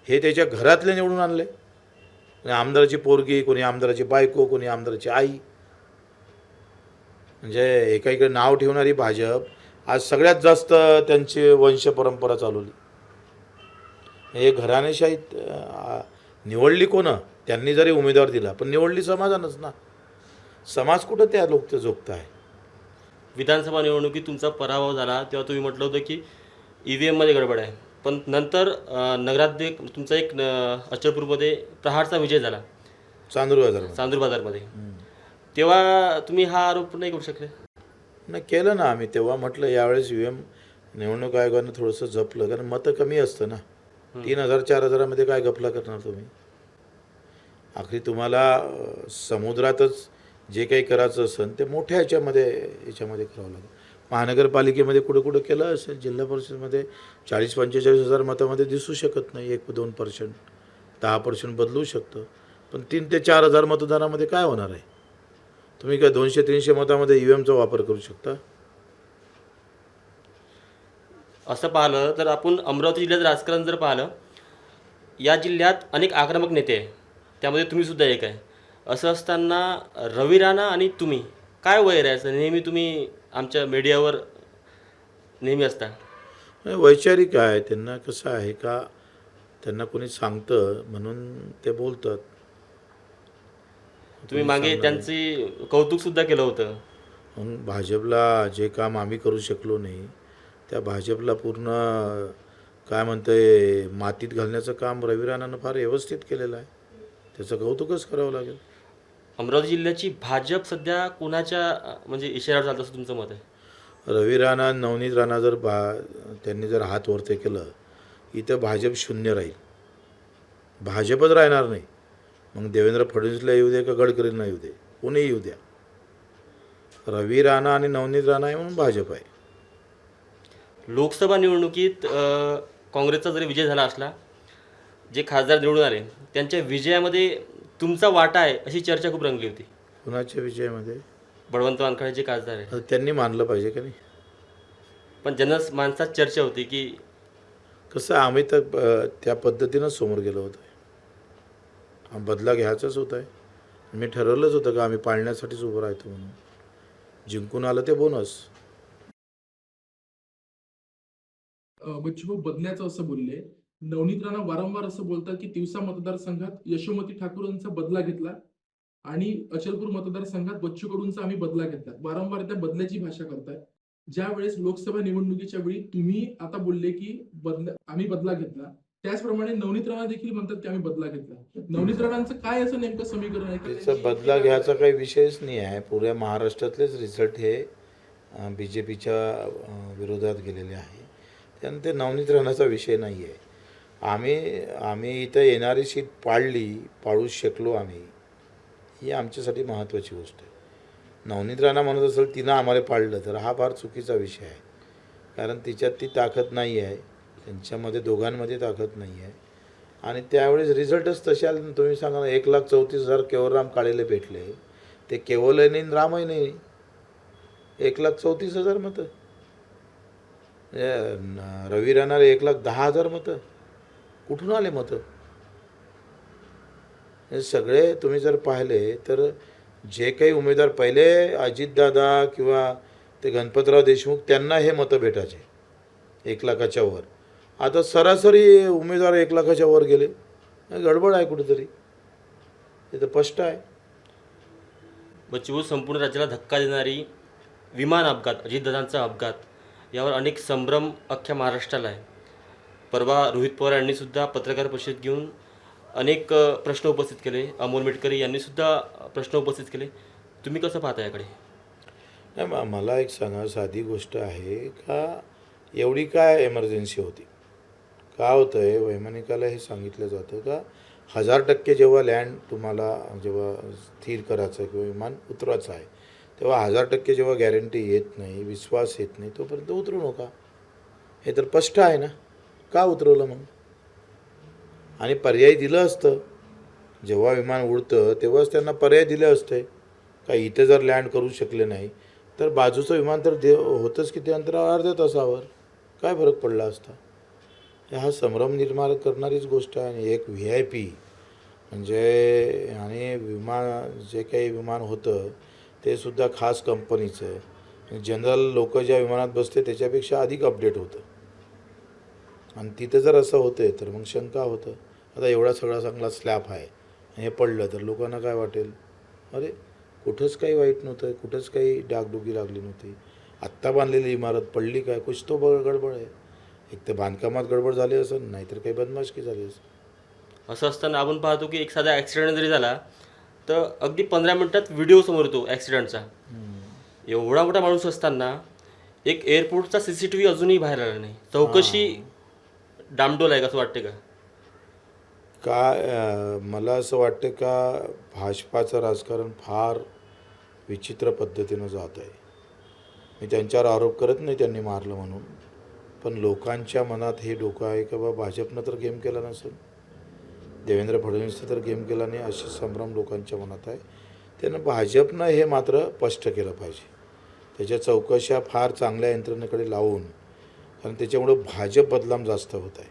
हे त्याच्या घरातले निवडून आणले. कोणी आमदाराची पोरगी, कोणी आमदाराची बायको, कोणी आमदाराची आई. म्हणजे एकाकडे नाव ठेवणारी भाजप आज सगळ्यात जास्त त्यांची वंश परंपरा चालवली. हे घराणेशाही निवडली कोणं, त्यांनी जरी उमेदवार दिला पण निवडली समाजानंच ना. समाज कुठं त्या लोक जोगत आहे.
विधानसभा निवडणुकीत तुमचा पराभव झाला तेव्हा तुम्ही म्हटलं होतं की EVM मध्ये गडबड आहे, पण नंतर नगराध्यक्ष तुमचा एक अचलपूरमध्ये प्रहारचा विजय झाला चांदूर बाजारमध्ये. तेव्हा तुम्ही हा आरोप नाही करू शकले?
नाही केलं ना आम्ही. तेव्हा म्हटलं यावेळेस EVM निवडणूक आयोगानं थोडंसं जपलं, कारण मतं कमी असतं ना. 3000-4000मध्ये काय गपला करणार तुम्ही. आखरी तुम्हाला समुद्रातच जे काही करायचं असेल ते मोठ्या याच्यामध्ये करावं लागेल. महानगरपालिकेमध्ये कुठं केलं असेल, जिल्हा परिषदमध्ये 40-45 हजार मतामध्ये दिसू शकत नाही. 1-2%, 10% बदलू शकतं. पण 3 ते 4 हजार मतदानामध्ये काय होणार आहे. तुम्ही काय 200-300 मतामध्ये EVMचा वापर करू शकता.
असं पाहिलं तर आपण अमरावती जिल्ह्यात राजकारण जर पाहिलं, या जिल्ह्यात अनेक आक्रमक नेते आहे, त्यामध्ये तुम्ही सुद्धा एक आहे. असं असताना रवी राणा आणि तुम्ही काय वैर आहे? नेहमी तुम्ही आमच्या मीडियावर नेहमी असता.
वैचारिक आहे. त्यांना कसं आहे का, त्यांना कोणी सांगतं म्हणून ते बोलतात.
तुम्ही मागे त्यांची कौतुक सुद्धा केलं होतं.
मग भाजपला जे काम आम्ही करू शकलो नाही त्या भाजपला पूर्ण काय म्हणते मातीत घालण्याचं काम रवी राणानं फार व्यवस्थित केलेलं आहे. त्याचं कौतुकच करावं लागेल.
अमरावती जिल्ह्याची भाजप सध्या कोणाच्या म्हणजे इशाऱ्यावर चालतं असं तुमचं मत आहे?
रवी राणा, नवनीत राणा जर त्यांनी जर हात वरते केलं इथं भाजप शून्य राहील. भाजपच राहणार नाही. मग देवेंद्र फडणवीसला येऊ दे का गडकरींना येऊ दे, कोणीही येऊ द्या, रवी राणा आणि नवनीत राणा आहे म्हणून भाजप आहे.
लोकसभा निवडणुकीत काँग्रेसचा जरी विजय झाला असला, जे खासदार निवडून आले त्यांच्या विजयामध्ये तुमचा वाटा आहे अशी चर्चा खूप रंगली होती.
कुणाच्या विजयामध्ये?
बळवंत वानखडे जे खासदार आहे.
त्यांनी मानलं पाहिजे का नाही.
पण माणसात चर्चा होती की
कसं आम्ही तर त्या पद्धतीनं समोर गेलो होतो. बदला घ्यायचाच होता आहे. मी ठरवलंच होतं का आम्ही पाळण्यासाठीच उभं राहतो म्हणून. जिंकून आलं ते बोनस.
बच्चू भाऊ बदल्याचं असं बोलले, नवनीत राणा वारंवार असं बोलतात की तिवसा मतदारसंघात यशोमती ठाकूरांचा बदला घेतला आणि अचलपूर मतदारसंघात बच्चू कडूंचा आम्ही बदला घेतला. वारंवार त्या बदल्याची भाषा करतायत. ज्या वेळेस लोकसभा निवडणुकीच्या वेळी तुम्ही आता बोलले की आम्ही बदला घेतला, त्याचप्रमाणे नवनीत राणा देखील म्हणतात की आम्ही बदला घेतला. नवनीत राणांचं काय असं नेमकं समीकरण आहे की
त्याचा
त्यांची
बदला घ्यायचा काही विषयच नाही आहे. पुऱ्या महाराष्ट्रातलेच रिझल्ट हे BJPच्या विरोधात गेलेले आहे. त्यानं ते नवनीत राणाचा विषय नाही आहे. आम्ही इथं येणारी सीट पाडूच शकलो आम्ही, ही आमच्यासाठी महत्त्वाची गोष्ट आहे. नवनीत राणा म्हणत असेल तिनं आम्हाला पाडलं, तर हा फार चुकीचा विषय आहे. कारण तिच्यात ती ताकद नाही आहे, त्यांच्यामध्ये दोघांमध्ये ताकद नाही आहे. आणि त्यावेळेस रिझल्टच तसे आले. तुम्ही सांगा ना, 1,34,000 केवलराम काळेले भेटले. ते केवलही नाही रामही नाही. 1,34,000 मतं. रवी राणाला 1,10,000 मतं. कुठून आले मतं? हे सगळे तुम्ही जर पाहिले तर जे काही उमेदवार पहिले अजितदादा किंवा ते गणपतराव देशमुख त्यांना हे मतं भेटायचे 1,00,000च्या वर. आता सरासरी उमेदवार 1,00,000च्या वर गेले. गडबड आहे कुठेतरी. हे तर स्पष्ट आहे.
बच्चू संपूर्ण राज्याला धक्का देणारी विमान अपघात, अजितदादांचा अपघात, यावर अनेक संभ्रम अख्ख्या महाराष्ट्राला आहे. परवा रोहित पवार यांनी सुद्धा पत्रकार परिषद घेऊन अनेक प्रश्न उपस्थित केले. अमोल मेटकरी यांनी सुद्धा प्रश्न उपस्थित केले. तुम्ही कसं पाहता याकडे?
नाही, मला एक सांगा, साधी गोष्ट आहे का एवढी काय एमर्जन्सी होती? का होतं आहे, वैमानिकाला हे सांगितलं जातं का 1000% जेव्हा लँड तुम्हाला जेव्हा स्थिर करायचं किंवा विमान उतरवायचं आहे, तेव्हा 1000% जेव्हा गॅरंटी येत नाही, विश्वास येत नाही, तोपर्यंत उतरू नका. हे तर स्पष्ट आहे ना. का उतरवलं मग? आणि पर्याय दिलं असतं. जेव्हा विमान उडतं तेव्हाच त्यांना पर्याय दिले असते का इथे जर लँड करू शकले नाही तर बाजूचं विमान तर होतंच किती अंतरावर, अर्ध्या तासावर. काय फरक पडला असता? हा संभ्रम निर्माण करणारीच गोष्ट आहे. आणि एक VIP म्हणजे, आणि जे काही विमान होतं ते सुद्धा खास कंपनीचं. जनरल लोक ज्या विमानात बसते त्याच्यापेक्षा अधिक अपडेट होतं. आणि तिथं जर असं होतं तर मग शंका होतं. आता एवढा सगळा चांगला स्लॅब आहे, हे पडलं तर लोकांना काय वाटेल? अरे कुठंच काही वाईट नव्हतं, कुठंच काही डागडुगी लागली नव्हती. आत्ता बांधलेली इमारत पडली काय? कुछ तो गडबड आहे. एक तर बांधकामात गडबड झाली असेल, नाहीतर काही बदमाशकी झाली असेल.
असं असताना आपण पाहतो की एक साधा ॲक्सिडेंट जरी झाला तर अगदी 15 मिनिटात व्हिडिओ समोर येतो ॲक्सिडेंटचा. एवढा मोठा माणूस असताना एक एअरपोर्टचा CCTV अजूनही बाहेर आला नाही. चौकशी डामडोल आहे कसं वाटते का?
मला असं वाटतं का भाजपाचं राजकारण फार विचित्र पद्धतीनं जात आहे. मी त्यांच्यावर आरोप करत नाही त्यांनी मारलं म्हणून, पण लोकांच्या मनात हे डोकं आहे का बाबा भाजपनं तर गेम केला नसेल, देवेंद्र फडणवीसनं तर गेम केला नाही, असे संभ्रम लोकांच्या मनात आहे. त्यानं भाजपनं हे मात्र स्पष्ट केलं पाहिजे. त्याच्या चौकशा फार चांगल्या यंत्रणेकडे लावून, कारण त्याच्यामुळं भाजप बदनाम जास्त होत आहे.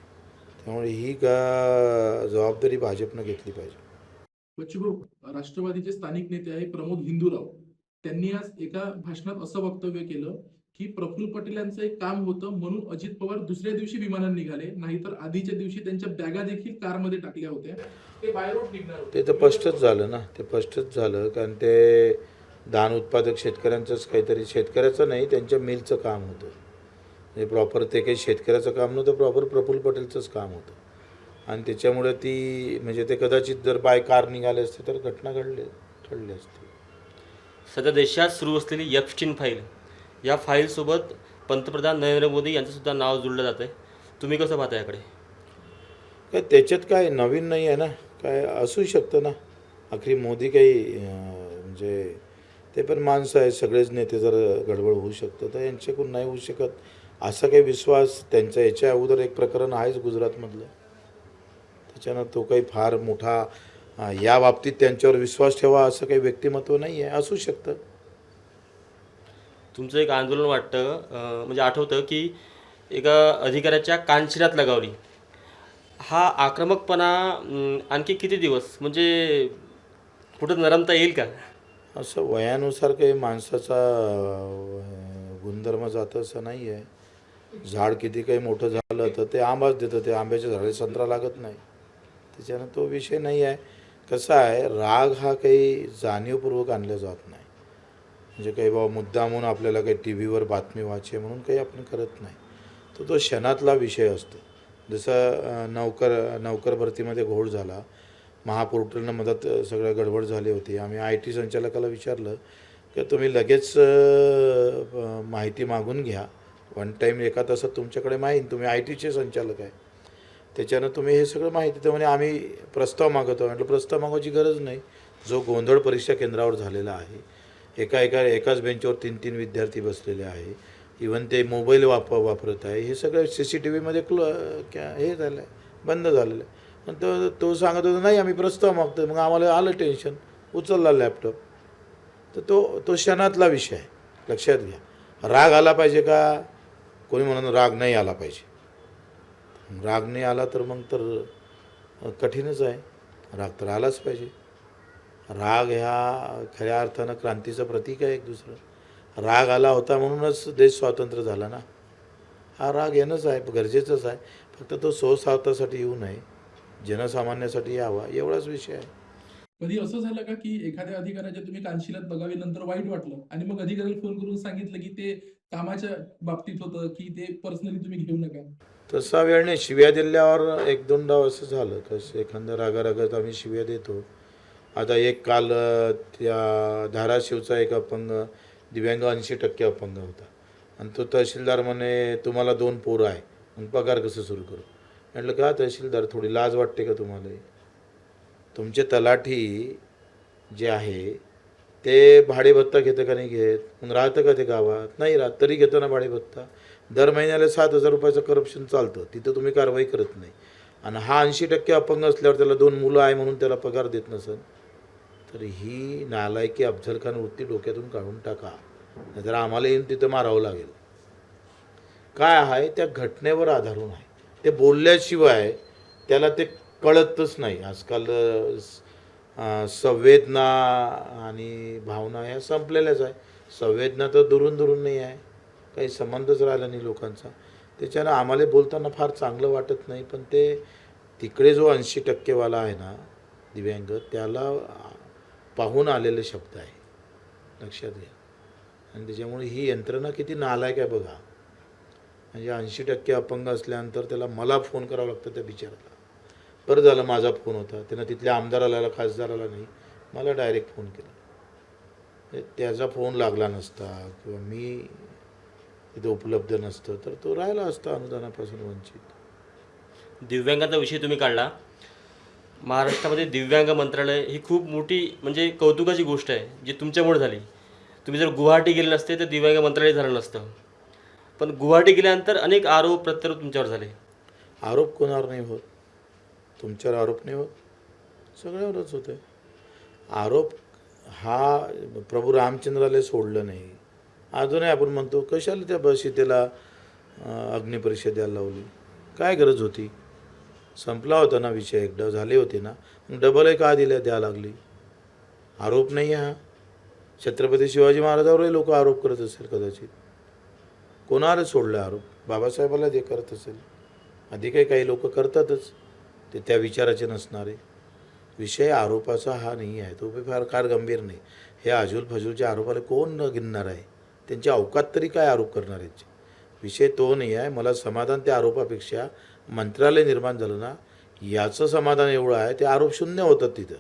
त्यामुळे ही जबाबदारी भाजपनं घेतली पाहिजे.
बच्चूभाऊ, राष्ट्रवादीचे स्थानिक नेते आहे प्रमोद हिंदूराव, त्यांनी आज एका भाषणात असं वक्तव्य केलं की प्रफुल्ल पटेल यांचं एक काम होतं म्हणून अजित पवार दुसऱ्या दिवशी विमानाने निघाले, नाहीतर आधीच्या दिवशी त्यांच्या बॅगा देखील कारमध्ये टाकल्या होत्या, ते बाय रोड निघणार होते.
ते तर स्पष्टच झालं ना. ते स्पष्टच झालं, कारण ते धान उत्पादक शेतकऱ्यांचंच काहीतरी, शेतकऱ्याचं नाही त्यांच्या मिलचं काम होतं. म्हणजे प्रॉपर ते काही शेतकऱ्याचं काम नव्हतं, प्रॉपर प्रफुल्ल पटेलचंच काम होतं. आणि त्याच्यामुळे ती म्हणजे ते कदाचित जर बाय कार निघाले असते तर घटना ठरली असती.
सध्या देशात सुरू असलेली एप्स्टीन फाईल, या फाईलसोबत पंतप्रधान नरेंद्र मोदी यांचं सुद्धा नाव जोडलं जातं आहे. तुम्ही कसं पाहता याकडे?
काय त्याच्यात काय नवीन नाही आहे ना, काय असू शकतं ना. आखरी मोदी काही म्हणजे ते पण माणसं आहेत, सगळेच नेते जर गडबड होऊ शकतं तर यांच्याकडून नाही होऊ शकत असा काही विश्वास त्यांच्या याच्या अगोदर एक प्रकरण आहेच गुजरातमधलं. त्याच्यानं तो काही फार मोठा या बाबतीत त्यांच्यावर विश्वास ठेवा असं काही व्यक्तिमत्व नाही आहे. असू शकतं.
तुमचं एक आंदोलन वाटतं म्हणजे आठवतं की एका अधिकाऱ्याच्या कानशिरात लगावली. हा आक्रमकपणा आणखी किती दिवस म्हणजे कुठं नरमता येईल का?
असं वयानुसार काही माणसाचा गुणधर्म जातं असं नाही आहे. झाड किती काही मोठं झालं आलं तर ते आंबाच देतं, ते आंब्याच्या झाडाला संत्रा लागत नाही. त्याच्यानं तो विषय नाही आहे. कसा आहे, राग हा काही जाणीवपूर्वक आणला जात नाही. म्हणजे काही बाबा मुद्दामून आपल्याला काही टी व्हीवर बातमी वाचायची म्हणून काही आपण करत नाही. तो क्षणातला विषय असतो. जसं नौकर भरतीमध्ये घोळ झाला, महापोर्टलनं मदत सगळं गडबड झाली होती. आम्ही IT संचालकाला विचारलं की तुम्ही लगेच माहिती मागून घ्या, वन टाईम 1 तासात तुमच्याकडे माहीत, तुम्ही IT संचालक आहे, त्याच्यानं तुम्ही हे सगळं माहिती. तर म्हणे आम्ही प्रस्ताव मागवतो. म्हटलं प्रस्ताव मागवायची गरज नाही. जो गोंधळ परीक्षा केंद्रावर झालेला आहे, एकाच बेंचवर 3-3 विद्यार्थी बसलेले आहे, इवन ते मोबाईल वापरत आहे, हे सगळं CCTVमध्ये हे झालं आहे, बंद झालेलं आहे. पण तो सांगत होता नाही आम्ही प्रस्ताव मागतो. मग आम्हाला आलं टेन्शन, उचलला लॅपटॉप. तर तो क्षणातला विषय आहे, लक्षात घ्या. राग आला पाहिजे का? कोणी म्हणून राग नाही आला पाहिजे. राग नाही आला तर मग तर कठीणच आहे. राग तर आलाच पाहिजे. राग ह्या खऱ्या अर्थानं क्रांतीचं प्रतीक आहे एक दुसरं. राग आला होता म्हणूनच देश स्वातंत्र्य झाला ना. हा राग येणंच आहे, गरजेचंच आहे. फक्त तो स्वार्थासाठी येऊ नये, जनसामान्यासाठी यावा, एवढाच विषय आहे.
कधी असं झालं का की एखाद्या अधिकाऱ्याच्या तुम्ही कानशिलात बघावे नंतर वाईट वाटलं आणि मग अधिकाऱ्याला फोन करून सांगितलं की ते कामाच्या बाबतीत होतं की ते पर्सनली तुम्ही घेऊ नका?
तसा वेळ नाही. शिव्या दिल्यावर 1-2दा असं झालं. कसं एखाद्या रागारागात आम्ही शिव्या देतो. आता एक काल त्या धाराशिवचा एक अपंग दिव्यांग 80% अपंग होता आणि तो तहसीलदार म्हणे तुम्हाला 2 पोरं आहे, मग पगार कसं सुरू करू? म्हटलं का तहसीलदार, थोडी लाज वाटते का तुम्हाला? तुमचे तलाठी जे आहे ते भाडेभत्ता घेतं का नाही घेत? मग राहतं का ते गावात? नाही राहत, तरी घेतो ना भाडेभत्ता. दर महिन्याला 7,000 रुपयाचं करप्शन चालतं, तिथं तुम्ही कारवाई करत नाही. आणि हा 80% अपंग असल्यावर त्याला 2 मुलं आहे म्हणून त्याला पगार देत नसेल, तर ही नालायकी अफजलखान वृत्ती डोक्यातून काढून टाका, नाहीतर आम्हाला येऊन तिथं मारावं लागेल. काय आहे, त्या घटनेवर आधारून आहे. ते बोलल्याशिवाय त्याला ते कळतच नाही. आजकाल संवेदना आणि भावना ह्या संपलेल्याच आहे. संवेदना तर दुरून नाही आहे, काही संबंधच राहिला नाही लोकांचा. त्याच्यानं आम्हाला बोलताना फार चांगलं वाटत नाही. पण ते तिकडे जो 80% वाला आहे ना दिव्यांग, त्याला पाहून आलेले शब्द आहे, लक्षात घ्या. आणि त्याच्यामुळे ही यंत्रणा किती नालायक आहे बघा. म्हणजे 80% अपंग असल्यानंतर त्याला मला फोन करावा लागतं त्या बिचाराला. बरं झालं माझा फोन होता, त्यानं तिथल्या आमदाराला खासदाराला नाही, मला डायरेक्ट फोन केला. त्याचा फोन लागला नसता किंवा मी तिथे उपलब्ध नसतं तर तो राहिला असता अनुदानापासून वंचित.
दिव्यांगाचा विषय तुम्ही काढला. महाराष्ट्रामध्ये दिव्यांग मंत्रालय ही खूप मोठी म्हणजे कौतुकाची गोष्ट आहे, जी तुमच्यामुळे झाली. तुम्ही जर गुवाहाटी गेले नसते तर दिव्यांग मंत्रालय झालं नसतं. पण गुवाहाटी गेल्यानंतर अनेक आरोप प्रत्यारोप तुमच्यावर झाले.
आरोप कोणावर नाही होत? तुमच्यावर आरोप नाही होत, सगळ्यावरच होते आरोप. हा प्रभू रामचंद्राला सोडलं नाही. अजूनही आपण म्हणतो कशाला त्या सीतेला अग्निपरीक्षा द्यायला लावली, काय गरज होती? संपला होता ना विषय, एकदा झाले होते ना, मग डबल का द्यायला लागली? आरोप नाही हा. छत्रपती शिवाजी महाराजावरही लोक आरोप करत असेल कदाचित. कोणाला सोडलं आरोप? बाबासाहेबाला ते करत असेल, अधिकही काही लोक करतातच, ते त्या विचाराचे नसणारे. विषय आरोपाचा हा नाही आहे, तो फार गंभीर नाही. हे आजूल फजूलच्या आरोपाला कोण न गिनणार आहे? त्यांची अवकात तरी काय आरोप करणार आहेत? विषय तो नाही आहे. मला समाधान त्या आरोपापेक्षा मंत्रालय निर्माण झालं ना याचं समाधान एवढं आहे. ते आरोप शून्य होतात तिथं.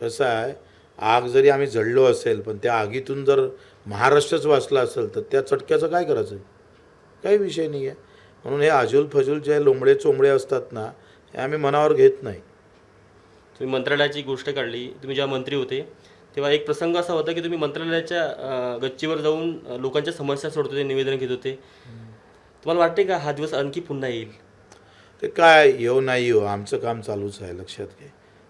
कसं आहे, आग जरी आम्ही जळलो असेल पण त्या आगीतून जर महाराष्ट्रच वाचला असेल तर त्या चटक्याचं काय करायचं? काही विषय नाही आहे. म्हणून हे आजूल फजूल जे लोंबडे चोंबडे असतात ना, हे आम्ही मनावर घेत नाही.
तुम्ही मंत्रालयाची गोष्ट काढली. तुम्ही जेव्हा मंत्री होते तेव्हा एक प्रसंग असा होता की तुम्ही मंत्रालयाच्या गच्चीवर जाऊन लोकांच्या समस्या सोडत होते, निवेदन घेत होते. तुम्हाला वाटते का हा दिवस आणखी पुन्हा येईल?
ते काय येऊ नाही येऊ, आमचं काम चालूच आहे, लक्षात घे.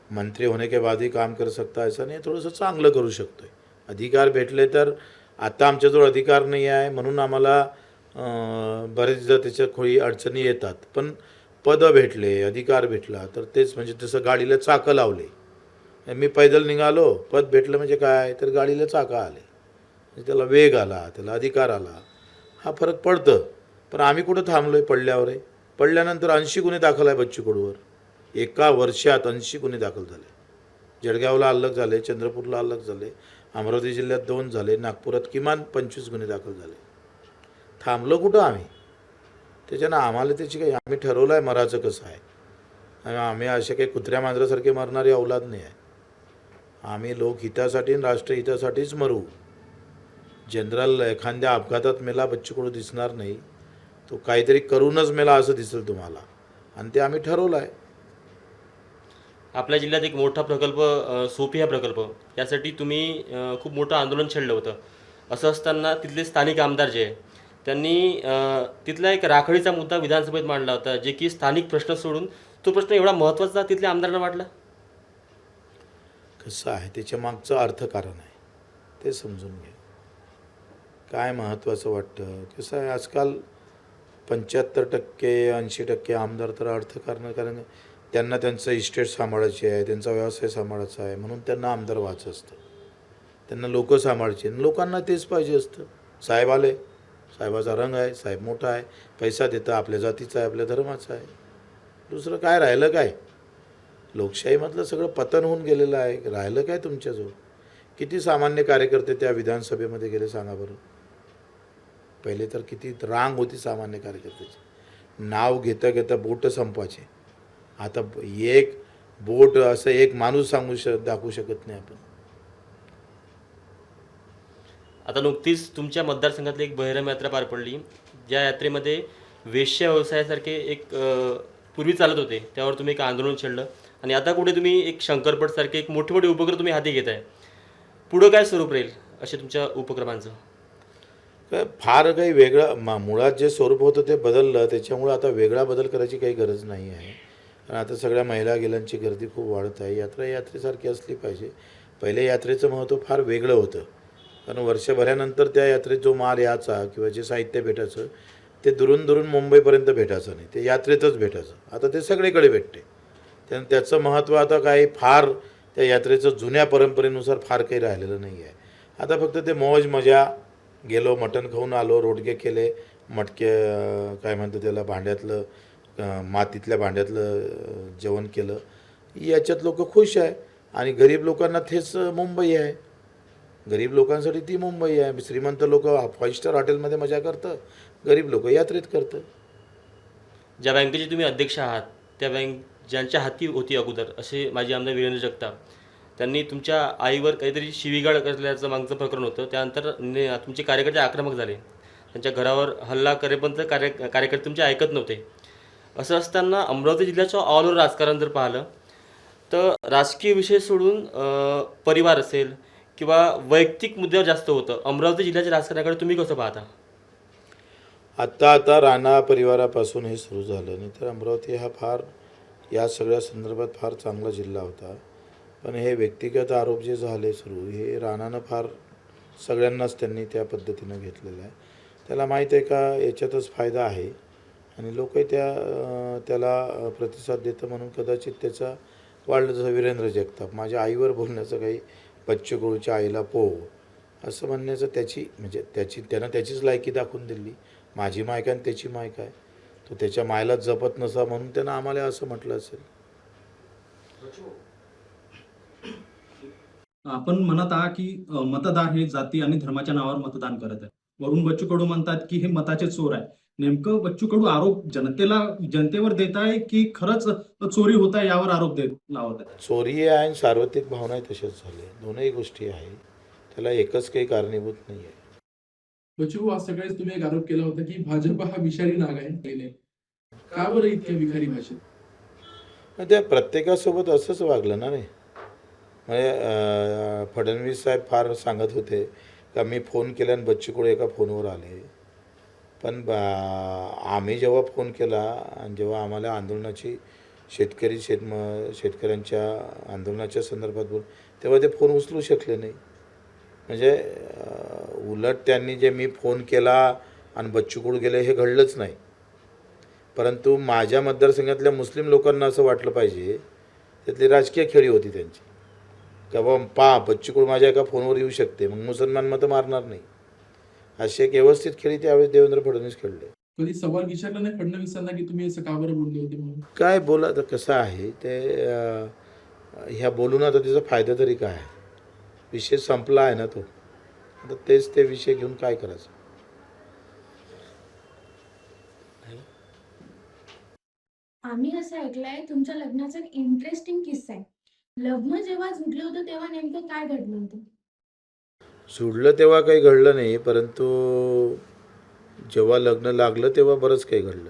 मंत्री होने के बाद ही काम कर सकता ऐसा नाही, थोडंसं चांगलं करू शकतो आहे. अधिकार भेटले तर, आता आमच्याजवळ अधिकार नाही आहे म्हणून आम्हाला बरेचदा त्याच्या खोळी अडचणी येतात. पण पदं भेटले, अधिकार भेटला तर तेच म्हणजे तसं गाडीला चाकं लावले. मी पैदल निघालो, पद भेटलं म्हणजे काय, तर गाडीला चाकं आले, म्हणजे त्याला वेग आला, त्याला अधिकार आला, हा फरक पडतं. पण आम्ही कुठं थांबलो आहे पडल्यावर आहे? पडल्यानंतर 80 गुन्हे दाखल आहे बच्चू कडूवर. एका वर्षात 80 गुन्हे दाखल झाले. जळगावला अलग झाले, चंद्रपूरला अलग झाले, अमरावती जिल्ह्यात 2 झाले, नागपुरात किमान 25 गुन्हे दाखल झाले. थांबलो कुठं आम्ही? त्याच्यानं आम्हाला त्याची काही, आम्ही ठरवलं आहे मराचं कसं आहे. आणि आम्ही असे काही कुत्र्या मांजरासारखे मरणारी औलाद नाही आहे. आम्ही लोकहितासाठी आणि राष्ट्रहितासाठीच मरू. जनरल एखाद्या अपघातात मेला बच्चू कडू दिसणार नाही, तो काहीतरी करूनच मेला असं दिसेल तुम्हाला. आणि ते आम्ही ठरवलं आहे.
आपल्या जिल्ह्यात एक मोठा प्रकल्प सोपी हा प्रकल्प, यासाठी तुम्ही खूप मोठं आंदोलन छेडलं होतं. असं असताना तिथले स्थानिक आमदार जे आहे त्यांनी तिथला एक राखडीचा मुद्दा विधानसभेत मांडला होता, जे की स्थानिक प्रश्न सोडून तो प्रश्न एवढा महत्त्वाचा तिथल्या आमदारांना वाटला.
कसं आहे, त्याच्या मागचं अर्थकारण आहे, ते समजून घ्या. काय महत्त्वाचं वाटतं, कसं आहे, आजकाल 75% 80% आमदार तर अर्थकारण, कारण त्यांना त्यांचं इस्टेट सांभाळायचे आहे, त्यांचा व्यवसाय सांभाळायचा आहे, म्हणून त्यांना आमदार व्हायचं असतं. त्यांना लोक सांभाळायचे, लोकांना तेच पाहिजे असतं. साहेब आले, साहेबाचा रंग आहे, साहेब मोठा आहे, पैसा देतं, आपल्या जातीचा आहे, आपल्या धर्माचा आहे. दुसरं काय राहिलं काय? लोकशाहीमधलं सगळं पतन होऊन गेलेलं आहे. राहिलं काय तुमच्याजवळ? किती सामान्य कार्यकर्ते त्या विधानसभेमध्ये गेले सांगा बरं. पहिले तर किती रांग होती सामान्य कार्यकर्त्याची. नाव घेता घेता बोट संपायचे. आता एक बोट असं एक माणूस दाखवू शकत नाही आपण.
आता नुकतीच तुमच्या मतदारसंघातली एक बहिरम यात्रा पार पडली, ज्या यात्रेमध्ये वेश्या व्यवसायासारखे एक पूर्वी चालत होते, त्यावर तुम्ही एक आंदोलन छेडलं. आणि आता कुठे तुम्ही एक शंकरपटसारखे एक मोठे मोठे उपक्रम तुम्ही हाती घेत आहे. पुढं काय स्वरूप राहील असे तुमच्या उपक्रमांचं?
फार काही वेगळं मुळात जे स्वरूप होतं ते बदललं, त्याच्यामुळं आता वेगळा बदल करायची काही गरज नाही आहे. कारण आता सगळ्या महिला गेलांची गर्दी खूप वाढत आहे. यात्रा यात्रेसारखी असली पाहिजे. पहिले यात्रेचं महत्त्व फार वेगळं होतं, कारण वर्षभरानंतर त्या यात्रेत जो माल यायचा किंवा जे साहित्य भेटायचं ते दुरून दुरून मुंबईपर्यंत भेटायचं नाही, ते यात्रेतच भेटायचं. आता ते सगळीकडे भेटते. त्याचं महत्त्व आता काही फार त्या यात्रेचं जुन्या परंपरेनुसार फार काही राहिलेलं नाही आहे. आता फक्त ते मौज मजा, गेलो मटण खाऊन आलो, रोडगे केले, मटके काय म्हणतो त्याला, भांड्यातलं मातीतल्या भांड्यातलं जेवण केलं, याच्यात लोक खुश आहे. आणि गरीब लोकांना तेच मुंबई आहे. गरीब लोकांसाठी ती मुंबई आहे. श्रीमंत लोक 5 स्टार हॉटेलमध्ये मजा करतं, गरीब लोक यात्रेत करतं.
ज्या बँकेचे तुम्ही अध्यक्ष आहात, त्या ज्यांच्या हाती होती अगोदर असे माजी आमदार वीरेंद्र जगताप, त्यांनी तुमच्या आईवर काहीतरी शिवीगाळ करल्याचं मागचं प्रकरण होतं. त्यानंतर तुमचे कार्यकर्ते आक्रमक झाले, त्यांच्या घरावर हल्ला करेपर्यंत कार्यकर्ते तुमचे ऐकत नव्हते. असं असताना अमरावती जिल्ह्याचं ऑल ओव्हर राजकारण जर पाहिलं तर राजकीय विषय सोडून परिवार असेल किंवा वैयक्तिक मुद्द्यावर जास्त होतं. अमरावती जिल्ह्याच्या राजकारणाकडे तुम्ही कसं पाहता?
आता राणा परिवारापासून हे सुरू झालं. नाही तर अमरावती हा फार या सगळ्या संदर्भात फार चांगला जिल्हा होता. पण हे व्यक्तिगत आरोप जे झाले सुरू, हे राणानं फार सगळ्यांनाच त्यांनी त्या पद्धतीनं घेतलेलं आहे. त्याला माहीत आहे का याच्यातच फायदा आहे आणि लोकही त्याला प्रतिसाद देतं, म्हणून कदाचित त्याचा वाढलं. जसं वीरेंद्र जगताप, माझ्या आईवर बोलण्याचं काही, बच्चू कडूच्या आईला असं म्हणण्याचं त्यानं त्याचीच लायकी दाखवून दिली. माझी माय काय आणि त्याची माय काय, तो त्याच्या मायलाच जपत नसा म्हणून त्यानं आम्हाला असं म्हटलं असेल.
आपण म्हणत आहात की मतदार हे जाती आणि धर्माच्या नावावर मतदान करत आहे. वरून बच्चू कडू म्हणतात की हे मताचे चोर आहे. नेमकं बच्चू कडू आरोप जनतेवर देत आहे की खरंच चोरी होत आहे यावर आरोप लावत आहे?
चोरी आहे आणि सार्वत्रिक भावनाही तशाच झाले, दोनही गोष्टी आहे. त्याला एकच काही कारणीभूत नाही आहे.
बच्चू, आज सकाळीच तुम्ही एक आरोप केला होता की भाजप हा विषारी नाग आहे. का बरं इतक्या विखारी भाषेत?
त्या प्रत्येकासोबत असंच वागलं ना. नाही म्हणजे फडणवीस साहेब फार सांगत होते का मी फोन केल्यानं बच्चू कडू एका फोनवर आले. पण आम्ही जेव्हा फोन केला आणि जेव्हा आम्हाला आंदोलनाची शेतकऱ्यांच्या आंदोलनाच्या संदर्भात तेव्हा ते फोन उचलू शकले नाही. म्हणजे उलट त्यांनी जे मी फोन केला आणि बच्चू कडू गेले हे घडलंच नाही. परंतु माझ्या मतदारसंघातल्या मुस्लिम लोकांना असं वाटलं पाहिजे, त्यातली राजकीय खेळी होती त्यांची, का बाबा बच्चू कडू माझ्या एका फोनवर येऊ शकते, मग मुसलमान मतं मारणार नाही. असे एक व्यवस्थित खेळी त्यावेळेस देवेंद्र फडणवीस खेळले.
कधी सवाल विचारला नाही फडणवीसांना की तुम्ही असं का बरं बोलले होते म्हणून?
काय बोला तर कसं आहे ते ह्या बोलून आता त्याचा फायदा तरी काय आहे? विषय संपला आहे ना तो. आता तेच ते विषय घेऊन काय करायचं?
आम्ही असं ऐकलंय तुमच्या लग्नाचा एक इंटरेस्टिंग किस्सा आहे. लग्न जेव्हा जुडलं होतं तेव्हा नेमकं काय घडलं होतं?
जुडलं तेव्हा काही घडलं नाही, परंतु जेव्हा लग्न लागलं तेव्हा बरंच काही घडलं.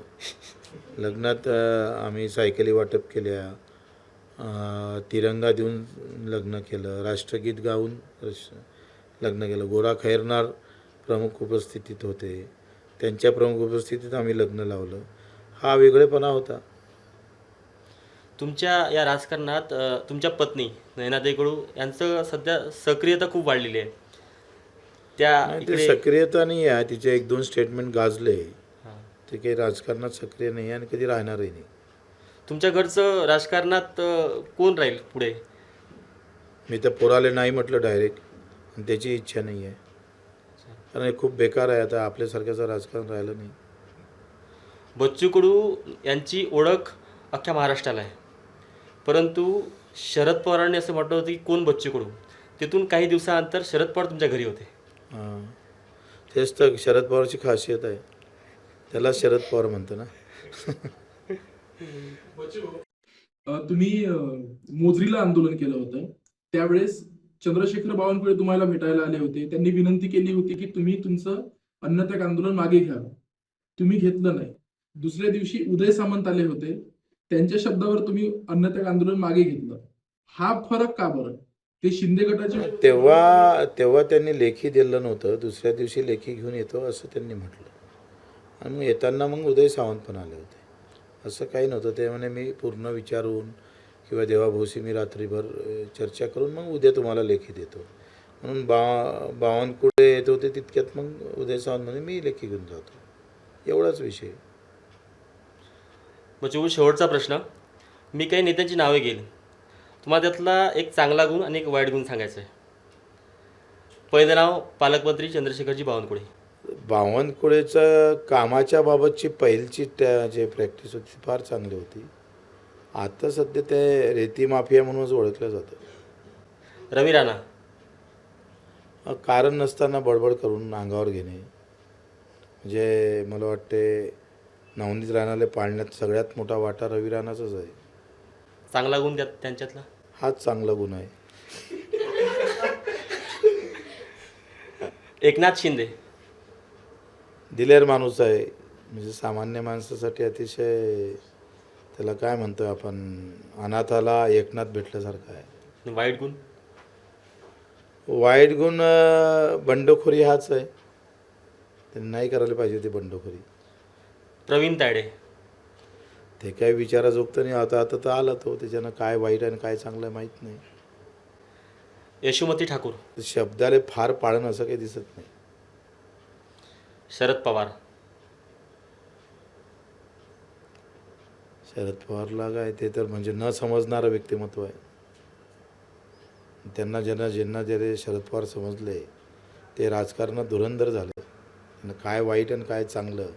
लग्नात आम्ही सायकली वाटप केल्या, तिरंगा देऊन लग्न केलं, राष्ट्रगीत गाऊन लग्न केलं. गोरा खैरनार प्रमुख उपस्थितीत होते, त्यांच्या प्रमुख उपस्थितीत आम्ही लग्न लावलं. हा वेगळेपणा होता.
तुमच्या या राजकारणात तुमच्या पत्नी नयनाताई कडू यांचं सध्या सक्रियता खूप वाढलेली आहे. त्या
नाही, ते
इकडे
सक्रियता नाही आहे, तिचे 1-2 स्टेटमेंट गाजले.
हां.
ते काही राजकारणात सक्रिय नाही आहे आणि कधी राहणारही नाही.
तुमच्या घरचं राजकारणात कोण राहील पुढे?
मी तर पोराले नाही म्हटलं डायरेक्ट, आणि त्याची इच्छा नाही आहे. कारण हे खूप बेकार आहे. आता आपल्यासारख्याचं राजकारण राहिलं नाही.
बच्चू कडू यांची ओळख अख्ख्या महाराष्ट्राला आहे, परंतु शरद पवारांनी असं म्हटलं होतं की कोण बच्चू कडू. तिथून काही दिवसानंतर शरद पवार तुमच्या घरी होते.
हां, तेच तर शरद पवारची खासियत आहे. त्याला शरद पवार म्हणतो ना.
तुम्ही मोजरीला आंदोलन केलं होतं त्यावेळेस चंद्रशेखर बावनकुळे तुम्हाला भेटायला आले होते. त्यांनी विनंती केली होती की तुम्ही तुमचं अन्नत्याग आंदोलन मागे घ्यावं. तुम्ही घेतलं नाही. दुसऱ्या दिवशी उदय सामंत आले होते. त्यांच्या शब्दावर तुम्ही अन्नत्याग आंदोलन मागे घेतलं. हा फरक का बरं? ते शिंदे गटाचे
तेव्हा त्यांनी लेखी दिलं नव्हतं. दुसऱ्या दिवशी लेखी घेऊन येतो असं त्यांनी म्हटलं, आणि मग येताना मग उदय सावंत पण आले होते. असं काही नव्हतं. ते म्हणे मी पूर्ण विचारून किंवा देवाभाऊशी मी रात्रीभर चर्चा करून मग उद्या तुम्हाला लेखी देतो म्हणून बावनकुळे येत होते. तितक्यात मग उदय सावंत म्हणे मी लेखी घेऊन जातो. एवढाच विषय.
म्हणजे शेवटचा प्रश्न, मी काही नेत्यांची नावे घेईल, तुम्हाला त्यातला एक चांगला गुण आणि एक वाईट गुण सांगायचं आहे. पहिलं नाव पालकमंत्री चंद्रशेखरजी बावनकुळे.
बावनकुळेचं कामाच्या बाबतची पहिलीची जे प्रॅक्टिस होती ती फार चांगली होती. आता सध्या ते रेती माफिया म्हणूनच ओळखलं जातं.
रवी राणा.
कारण नसताना बडबड करून अंगावर घेणे, म्हणजे मला वाटते नवनीत राणाला पाळण्यात सगळ्यात मोठा वाटा रवी राणाचाच आहे.
चांगला गुण त्यांच्यातला
हाच चांगला गुण आहे.
एकनाथ शिंदे.
दिलेर माणूस आहे, म्हणजे सामान्य माणसासाठी अतिशय, त्याला काय म्हणतो आपण, अनाथाला एकनाथ भेटल्यासारखं आहे.
वाईट गुण.
वाईट गुण बंडखोरी हाच आहे. त्यांनी नाही करायला पाहिजे ती बंडखोरी.
प्रवीण तायडे.
ते काय विचाराजोगतं नाही. आता तर आला तो, त्याच्यानं काय वाईट आणि काय चांगलं आहे माहीत नाही.
यशोमती ठाकूर.
शब्दाले फार पाळणं असं काही दिसत नाही.
शरद पवार.
शरद पवारला काय, ते तर म्हणजे न समजणारं व्यक्तिमत्व आहे. त्यांना ज्यांना जे शरद पवार समजले ते राजकारणात धुरंधर झाले. त्यांना काय वाईट आणि काय चांगलं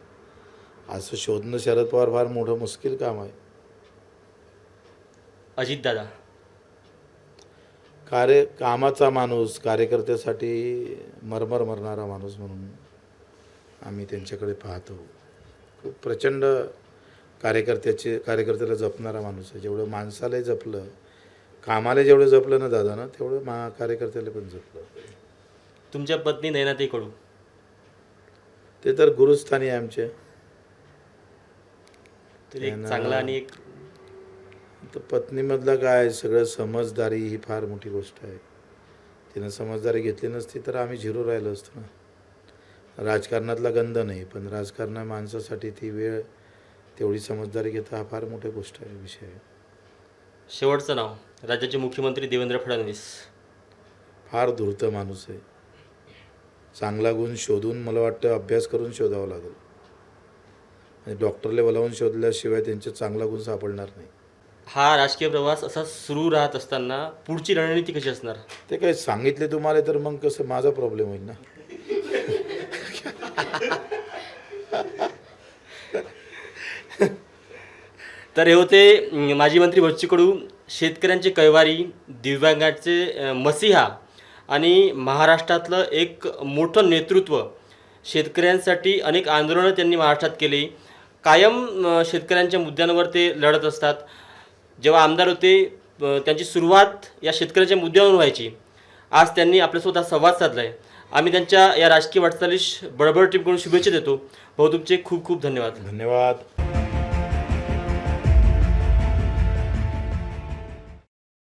असं शोधणं शरद पवार फार मोठं मुश्किल काम आहे.
अजितदादा.
कामाचा माणूस, कार्यकर्त्यासाठी मरणारा माणूस म्हणून आम्ही त्यांच्याकडे पाहतो. खूप प्रचंड कार्यकर्त्याला जपणारा माणूस आहे. जेवढं माणसालाही जपलं, कामाला जेवढं जपलं ना दादा ना, तेवढं कार्यकर्त्याला पण जपलं.
तुमच्या पत्नी नयनाताई कडू.
ते तर गुरुस्थानी आहे आमचे.
एक चांगला आणि एक
तर पत्नीमधलं काय, सगळं समजदारी ही फार मोठी गोष्ट आहे. तिनं समजदारी घेतली नसती तर आम्ही झिरो राहिलो असतो ना. राजकारणातला गंध नाही, पण राजकारणा माणसासाठी ती वेळ तेवढी समजदारी घेता हा फार मोठी गोष्ट आहे, विषय आहे.
शेवटचं नाव राज्याचे मुख्यमंत्री देवेंद्र फडणवीस.
फार धूर्त माणूस आहे. चांगला गुण शोधून मला वाटतं अभ्यास करून शोधावं लागेल. आणि डॉक्टरला बोलावून शोधल्याशिवाय त्यांचे चांगला गुण सापडणार नाही.
हा राजकीय प्रवास असा सुरू राहत असताना पुढची रणनीती कशी असणार?
ते काही सांगितले तुम्हाला तर मग कसं माझा प्रॉब्लेम होईल ना.
तर हे होते माजी मंत्री बच्चू कडू, शेतकऱ्यांचे कैवारी, दिव्यांगांचे मसीहा आणि महाराष्ट्रातलं एक मोठं नेतृत्व. शेतकऱ्यांसाठी अनेक आंदोलनं त्यांनी महाराष्ट्रात केली. कायम शेतकऱ्यांच्या मुद्द्यांवर ते लढत असतात. जेव्हा आमदार होते त्यांची सुरुवात या शेतकऱ्यांच्या मुद्द्यावरून व्हायची. आज त्यांनी आपल्यासोबत संवाद साधला आहे. आम्ही त्यांच्या या राजकीय वाटचालीस बळबळ टीमकडून शुभेच्छा देतो. भाऊ, तुमचे खूप खूप धन्यवाद.
धन्यवाद.